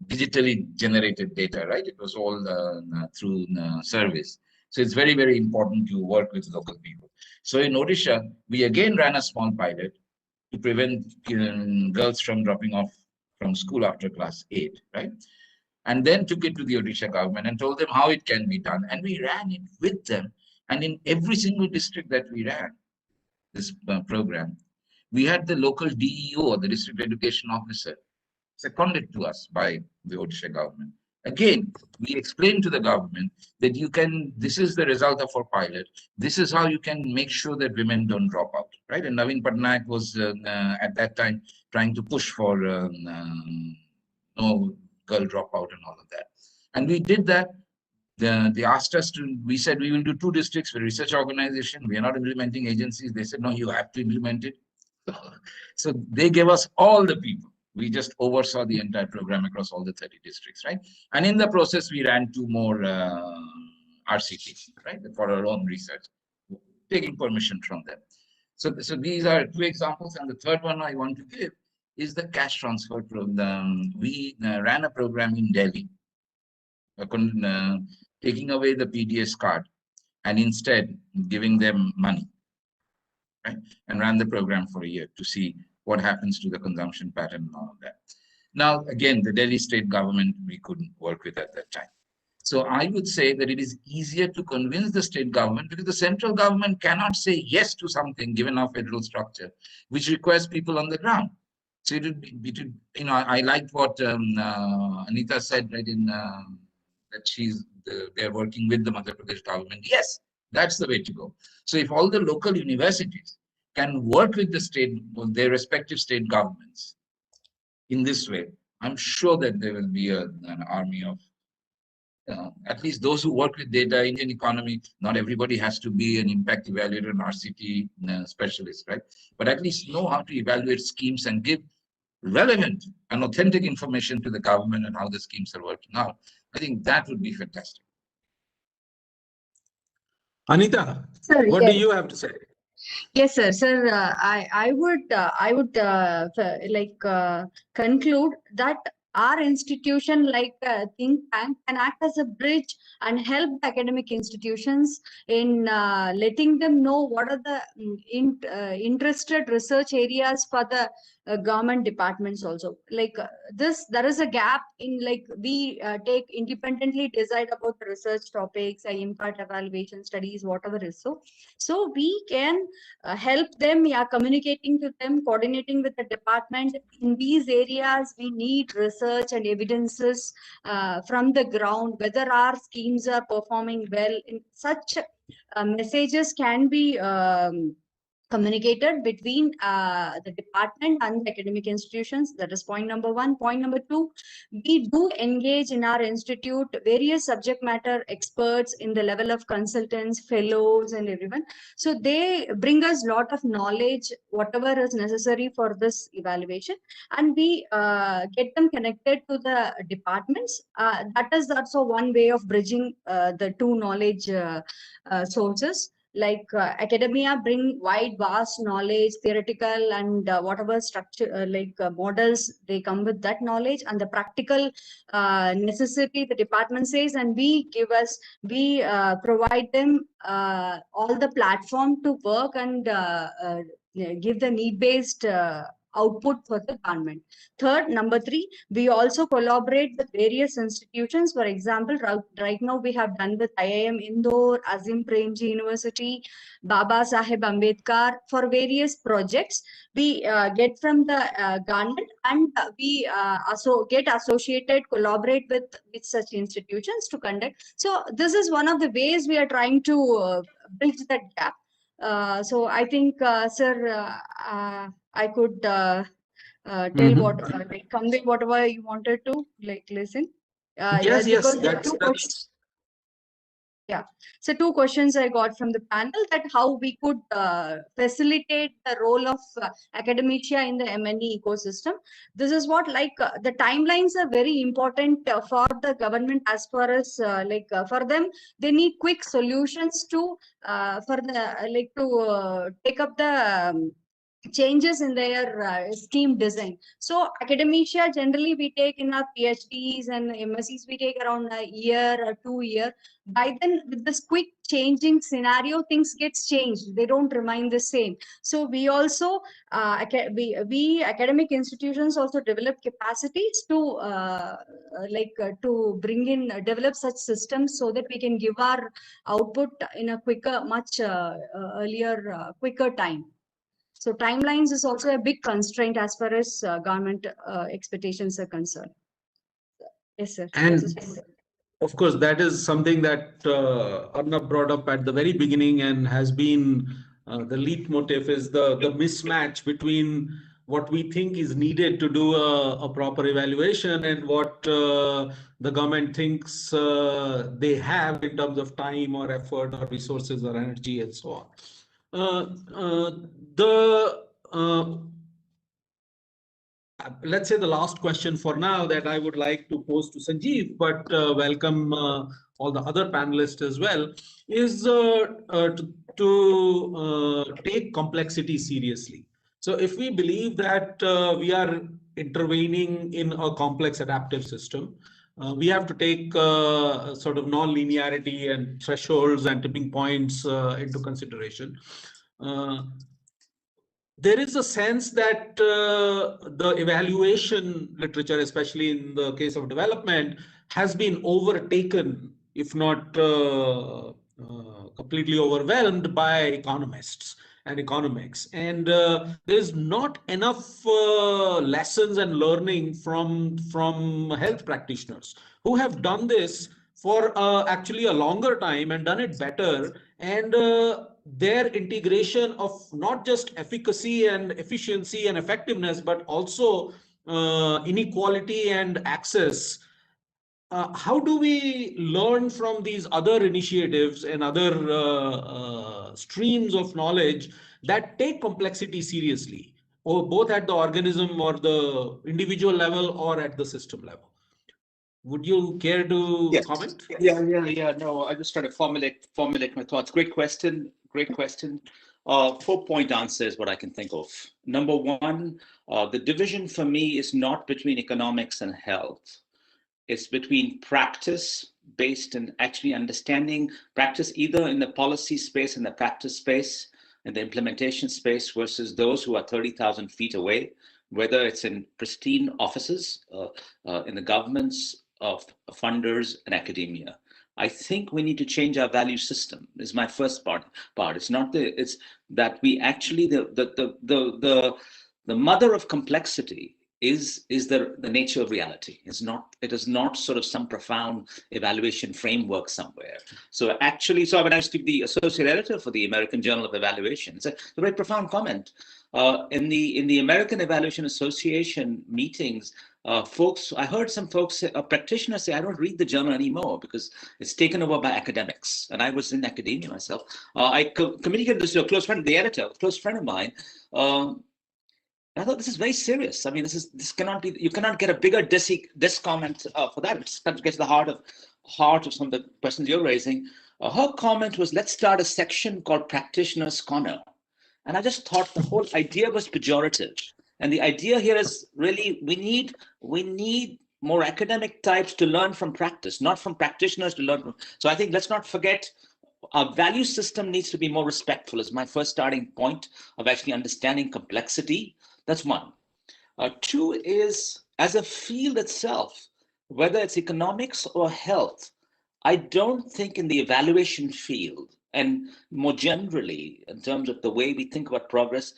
digitally generated data, right? It was all through surveys. So it's very, very important to work with local people. So in Odisha, we again ran a small pilot to prevent girls from dropping off from school after class 8, right? And then took it to the Odisha government and told them how it can be done. And we ran it with them. And in every single district that we ran this program, we had the local DEO, or the district education officer, seconded to us by the Odisha government. Again, we explained to the government that this is the result of our pilot. This is how you can make sure that women don't drop out, right? And Naveen Patnaik was at that time trying to push for no girl dropout and all of that. And we did that. They asked us to, we said we will do 2 districts. We're a research organization. We are not implementing agencies. They said, no, you have to implement it. So they gave us all the people. We just oversaw the entire program across all the 30 districts, right? And in the process, we ran 2 more RCTs, right, for our own research, taking permission from them. So these are 2 examples. And the third one I want to give is the cash transfer program. We ran a program in Delhi, taking away the PDS card and instead giving them money, right? And ran the program for a year to see what happens to the consumption pattern and all of that. Now, again, the Delhi state government, we couldn't work with at that time. So I would say that it is easier to convince the state government, because the central government cannot say yes to something given our federal structure, which requires people on the ground. So it would be, I liked what Anita said, right, in that they're working with the Madhya Pradesh government. Yes, that's the way to go. So if all the local universities can work with the state, their respective state governments in this way, I'm sure that there will be an army of at least those who work with data. Indian economy, not everybody has to be an impact evaluator and RCT specialist, right? But at least know how to evaluate schemes and give relevant and authentic information to the government and how the schemes are working out. I think that would be fantastic. Anita, Sir, what do you have to say? Yes, sir. Sir, I would conclude that our institution, like a think tank, can act as a bridge and help the academic institutions in letting them know what are the interested research areas for the government departments also. Like there is a gap in, like, we take independently decide about the research topics, impact evaluation studies, whatever is so we can help them, communicating to them, coordinating with the department. In these areas, we need research and evidences from the ground, whether our schemes are performing well. In such messages can be communicated between the department and the academic institutions. That is point number 1. Point number 2, we do engage in our institute various subject matter experts in the level of consultants, fellows, and everyone. So they bring us a lot of knowledge, whatever is necessary for this evaluation, and we get them connected to the departments. That is also one way of bridging the 2 knowledge sources. like academia bring wide, vast knowledge, theoretical and whatever structure, models, they come with that knowledge, and the practical necessity the department says, and we provide them all the platform to work and give the need-based output for the government. Third, number three, we also collaborate with various institutions. For example, right now we have done with IIM Indore, Azim Premji University, Baba Saheb Ambedkar for various projects. We get from the government, and we get associated, collaborate with such institutions to conduct. So this is one of the ways we are trying to bridge that gap. So I think, sir, I could tell what, convey whatever you wanted to, listen. Yes, Because yes, there are two questions. Yeah. So two questions I got from the panel, that how we could facilitate the role of academia in the M&E ecosystem. This is what, the timelines are very important for the government, as far as for them, they need quick solutions to take up the changes in their scheme design. So academia generally we take in our PhDs and MScs, we take around a year or 2 years. By then, with this quick changing scenario, things gets changed. They don't remain the same. So we also, we academic institutions also develop capacities to to bring in, develop such systems so that we can give our output in a quicker, much earlier, quicker time. So timelines is also a big constraint as far as government expectations are concerned. Yes, sir. And of course, that is something that Arnab brought up at the very beginning, and has been the leitmotif, is the mismatch between what we think is needed to do a proper evaluation and what the government thinks they have in terms of time or effort or resources or energy and so on. Let's say the last question for now that I would like to pose to Sanjeev, but welcome all the other panelists as well, is to take complexity seriously. So if we believe that we are intervening in a complex adaptive system, we have to take sort of non-linearity and thresholds and tipping points into consideration. There is a sense that the evaluation literature, especially in the case of development, has been overtaken, if not completely overwhelmed, by economists and economics. And there's not enough lessons and learning from health practitioners who have done this for actually a longer time and done it better. And their integration of not just efficacy and efficiency and effectiveness, but also inequality and access. How do we learn from these other initiatives and other streams of knowledge that take complexity seriously, or both at the organism or the individual level or at the system level? Would you care to comment? Yeah. No, I just try to formulate my thoughts. Great question. 4-point answer is what I can think of. Number one, the division for me is not between economics and health. It's between practice based in actually understanding practice, either in the policy space and the practice space and the implementation space, versus those who are 30,000 feet away, whether it's in pristine offices in the governments of funders and academia. I think we need to change our value system. Is my first part. It's not it's that we actually the mother of complexity is the nature of reality. It is not sort of some profound evaluation framework somewhere. So actually, so when I speak the associate editor for the American Journal of Evaluation, it's a very profound comment. In the American Evaluation Association meetings, I heard some folks, practitioners say, I don't read the journal anymore because it's taken over by academics. And I was in academia myself. I communicated this to a close friend, the editor, a close friend of mine. I thought, this is very serious. I mean, this cannot be. You cannot get a bigger comment for that. It just gets to the heart of some of the questions you're raising. Her comment was, let's start a section called Practitioner's Corner. And I just thought the whole idea was pejorative. And the idea here is really, we need more academic types to learn from practice, not from practitioners to learn from. So I think let's not forget our value system needs to be more respectful is my first starting point of actually understanding complexity. That's one. Two is, as a field itself, whether it's economics or health, I don't think in the evaluation field, and more generally, in terms of the way we think about progress,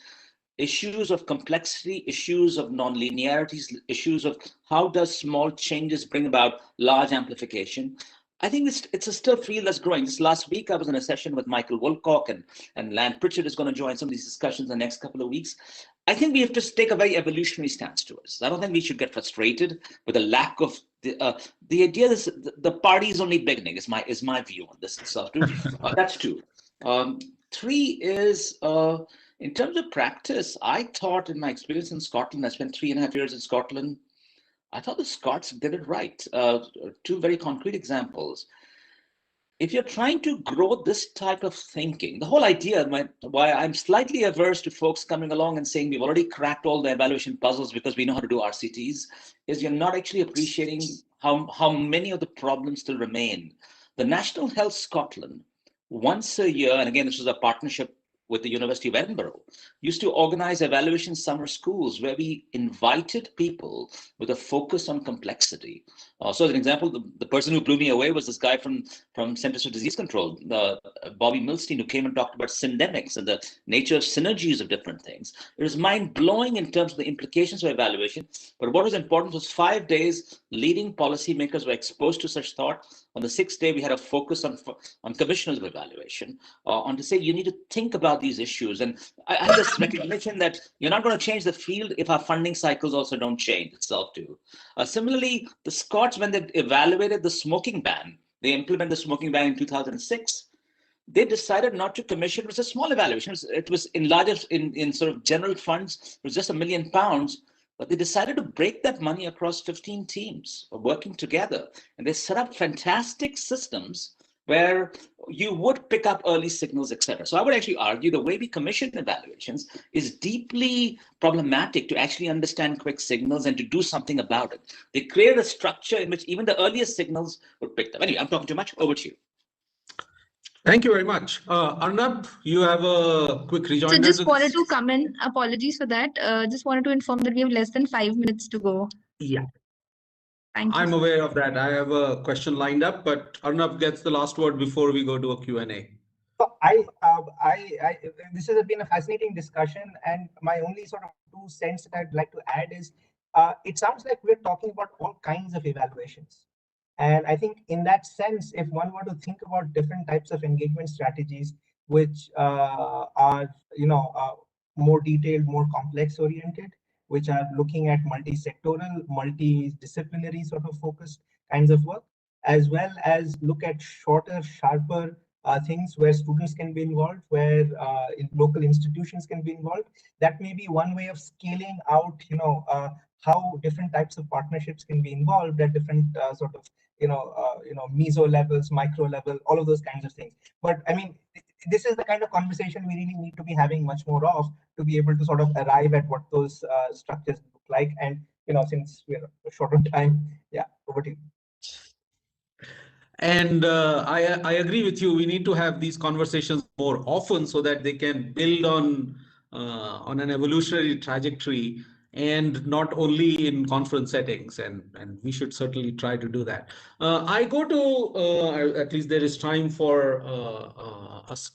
issues of complexity, issues of non-linearities, issues of how does small changes bring about large amplification. I think it's a still field that's growing. This last week, I was in a session with Michael Woolcock and Lan Pritchard is going to join some of these discussions in the next couple of weeks. I think we have to take a very evolutionary stance to it. I don't think we should get frustrated with the lack of the idea that the party is only beginning is my view on this itself too. That's two. Three is in terms of practice, I thought in my experience in Scotland, I spent 3.5 years in Scotland. I thought the Scots did it right. Two very concrete examples. If you're trying to grow this type of thinking, the whole idea, why I'm slightly averse to folks coming along and saying we've already cracked all the evaluation puzzles because we know how to do RCTs, is you're not actually appreciating how many of the problems still remain. The National Health Scotland, once a year, and again, this was a partnership with the University of Edinburgh, used to organize evaluation summer schools where we invited people with a focus on complexity. So as an example, the person who blew me away was this guy from Centers for Disease Control, Bobby Milstein, who came and talked about syndemics and the nature of synergies of different things. It was mind-blowing in terms of the implications of evaluation, but what was important was 5 days leading policymakers were exposed to such thought. On the 6th day, we had a focus on commissioners of evaluation, on to say you need to think about these issues. And I have this recognition that you're not going to change the field if our funding cycles also don't change itself too. Similarly, the Scots, when they evaluated the smoking ban, they implemented the smoking ban in 2006. They decided not to commission. It was a small evaluation. It was in larger, in sort of general funds. It was just £1 million. But they decided to break that money across 15 teams working together. And they set up fantastic systems where you would pick up early signals, etc. So I would actually argue the way we commission evaluations is deeply problematic to actually understand quick signals and to do something about it. They create a structure in which even the earliest signals would pick them. Anyway, I'm talking too much. Over to you. Thank you very much. Arnab, you have a quick rejoinder. So just wanted to come in. Apologies for that. Just wanted to inform that we have less than 5 minutes to go. Yeah. Thank you. I'm aware of that. I have a question lined up, but Arnab gets the last word before we go to a Q&A. So this has been a fascinating discussion, and my only sort of 2 cents that I'd like to add is, it sounds like we're talking about all kinds of evaluations. And I think in that sense, if one were to think about different types of engagement strategies, which are, more detailed, more complex oriented, which are looking at multi-sectoral, multidisciplinary sort of focused kinds of work, as well as look at shorter, sharper things where students can be involved, where local institutions can be involved. That may be one way of scaling out, how different types of partnerships can be involved at different sort of meso levels, micro level, all of those kinds of things. But I mean, this is the kind of conversation we really need to be having much more of to be able to sort of arrive at what those structures look like. And since we're short on time, yeah, over to you. And I agree with you. We need to have these conversations more often so that they can build on an evolutionary trajectory, and not only in conference settings. And we should certainly try to do that. I go to at least there is time for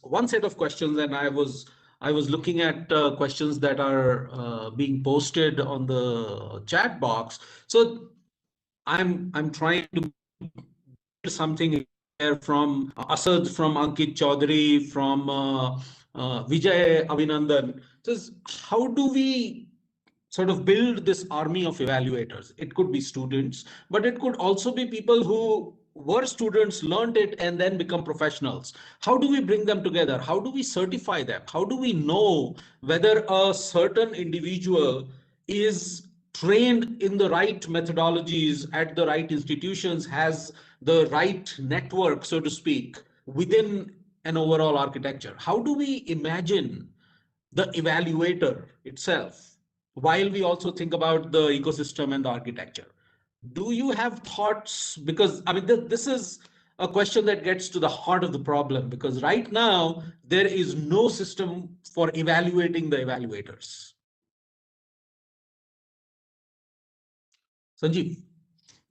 one set of questions, and I was looking at questions that are being posted on the chat box. So I'm trying to something here from Asad, from Ankit Chaudhary, from Vijay Abhinandan. Says, how do we sort of build this army of evaluators? It could be students, but it could also be people who were students, learned it, and then become professionals. How do we bring them together? How do we certify them? How do we know whether a certain individual is trained in the right methodologies at the right institutions, has the right network, so to speak, within an overall architecture. How do we imagine the evaluator itself while we also think about the ecosystem and the architecture? Do you have thoughts? Because I mean, this is a question that gets to the heart of the problem, because right now there is no system for evaluating the evaluators. Sanjeev.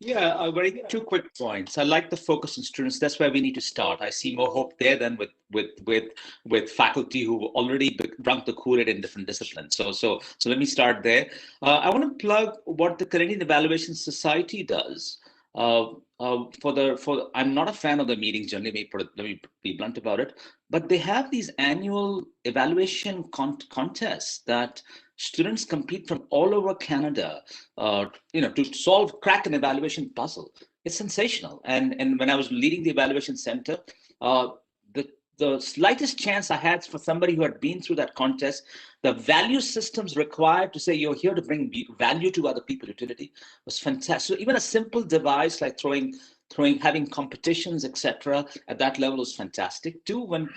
Yeah, very two quick points. I like the focus on students. That's where we need to start. I see more hope there than with faculty who already drunk the Kool-Aid in different disciplines. So let me start there. I want to plug what the Canadian Evaluation Society does. I'm not a fan of the meetings generally. Let me be blunt about it. But they have these annual evaluation contests that students compete from all over Canada, to crack an evaluation puzzle. It's sensational. And when I was leading the evaluation center, the slightest chance I had for somebody who had been through that contest, the value systems required to say you're here to bring value to other people, utility, was fantastic. So even a simple device like having competitions, etc., at that level was fantastic too. When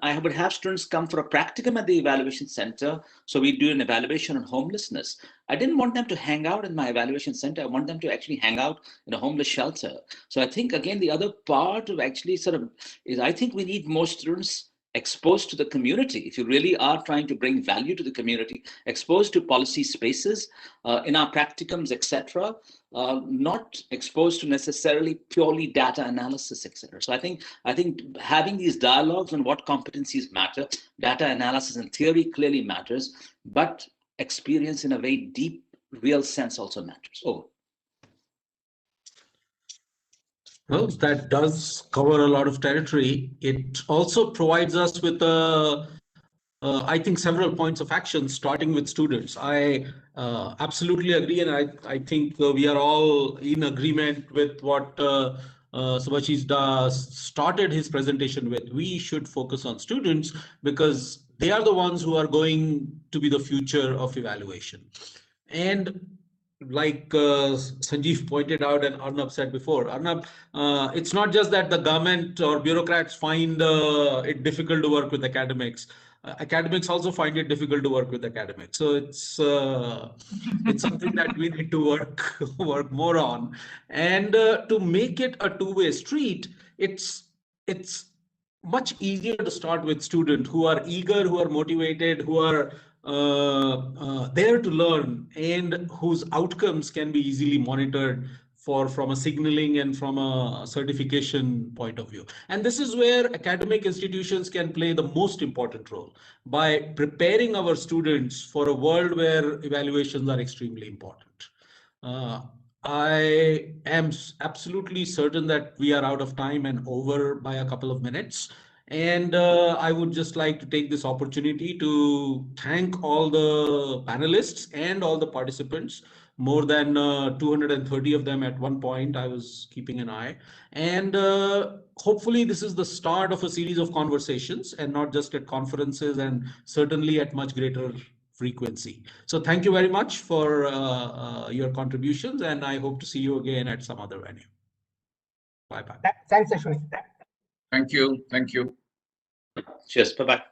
I would have students come for a practicum at the evaluation center, so we do an evaluation on homelessness. I didn't want them to hang out in my evaluation center. I want them to actually hang out in a homeless shelter. So I think, again, the other part of actually is I think we need more students exposed to the community. If you really are trying to bring value to the community, exposed to policy spaces in our practicums, etc., not exposed to necessarily purely data analysis, etc. So I think having these dialogues on what competencies matter, data analysis and theory clearly matters, but experience in a very deep, real sense also matters. Oh. Well, that does cover a lot of territory. It also provides us with I think several points of action, starting with students. I absolutely agree, and I think we are all in agreement with what Subhashish started his presentation with. We should focus on students because they are the ones who are going to be the future of evaluation. And like Sanjeev pointed out and Arnab said before, Arnab, it's not just that the government or bureaucrats find it difficult to work with academics. Academics also find it difficult to work with academics. So it's something that we need to work more on. And to make it a two-way street, it's much easier to start with students who are eager, who are motivated, who are there to learn, and whose outcomes can be easily monitored from a signaling and from a certification point of view. And this is where academic institutions can play the most important role by preparing our students for a world where evaluations are extremely important. I am absolutely certain that we are out of time and over by a couple of minutes. And I would just like to take this opportunity to thank all the panelists and all the participants. More than 230 of them at one point, I was keeping an eye. And hopefully this is the start of a series of conversations, and not just at conferences, and certainly at much greater frequency. So thank you very much for your contributions, and I hope to see you again at some other venue. Bye-bye. Thanks, Ashwini. Thank you. Thank you. Cheers. Bye-bye.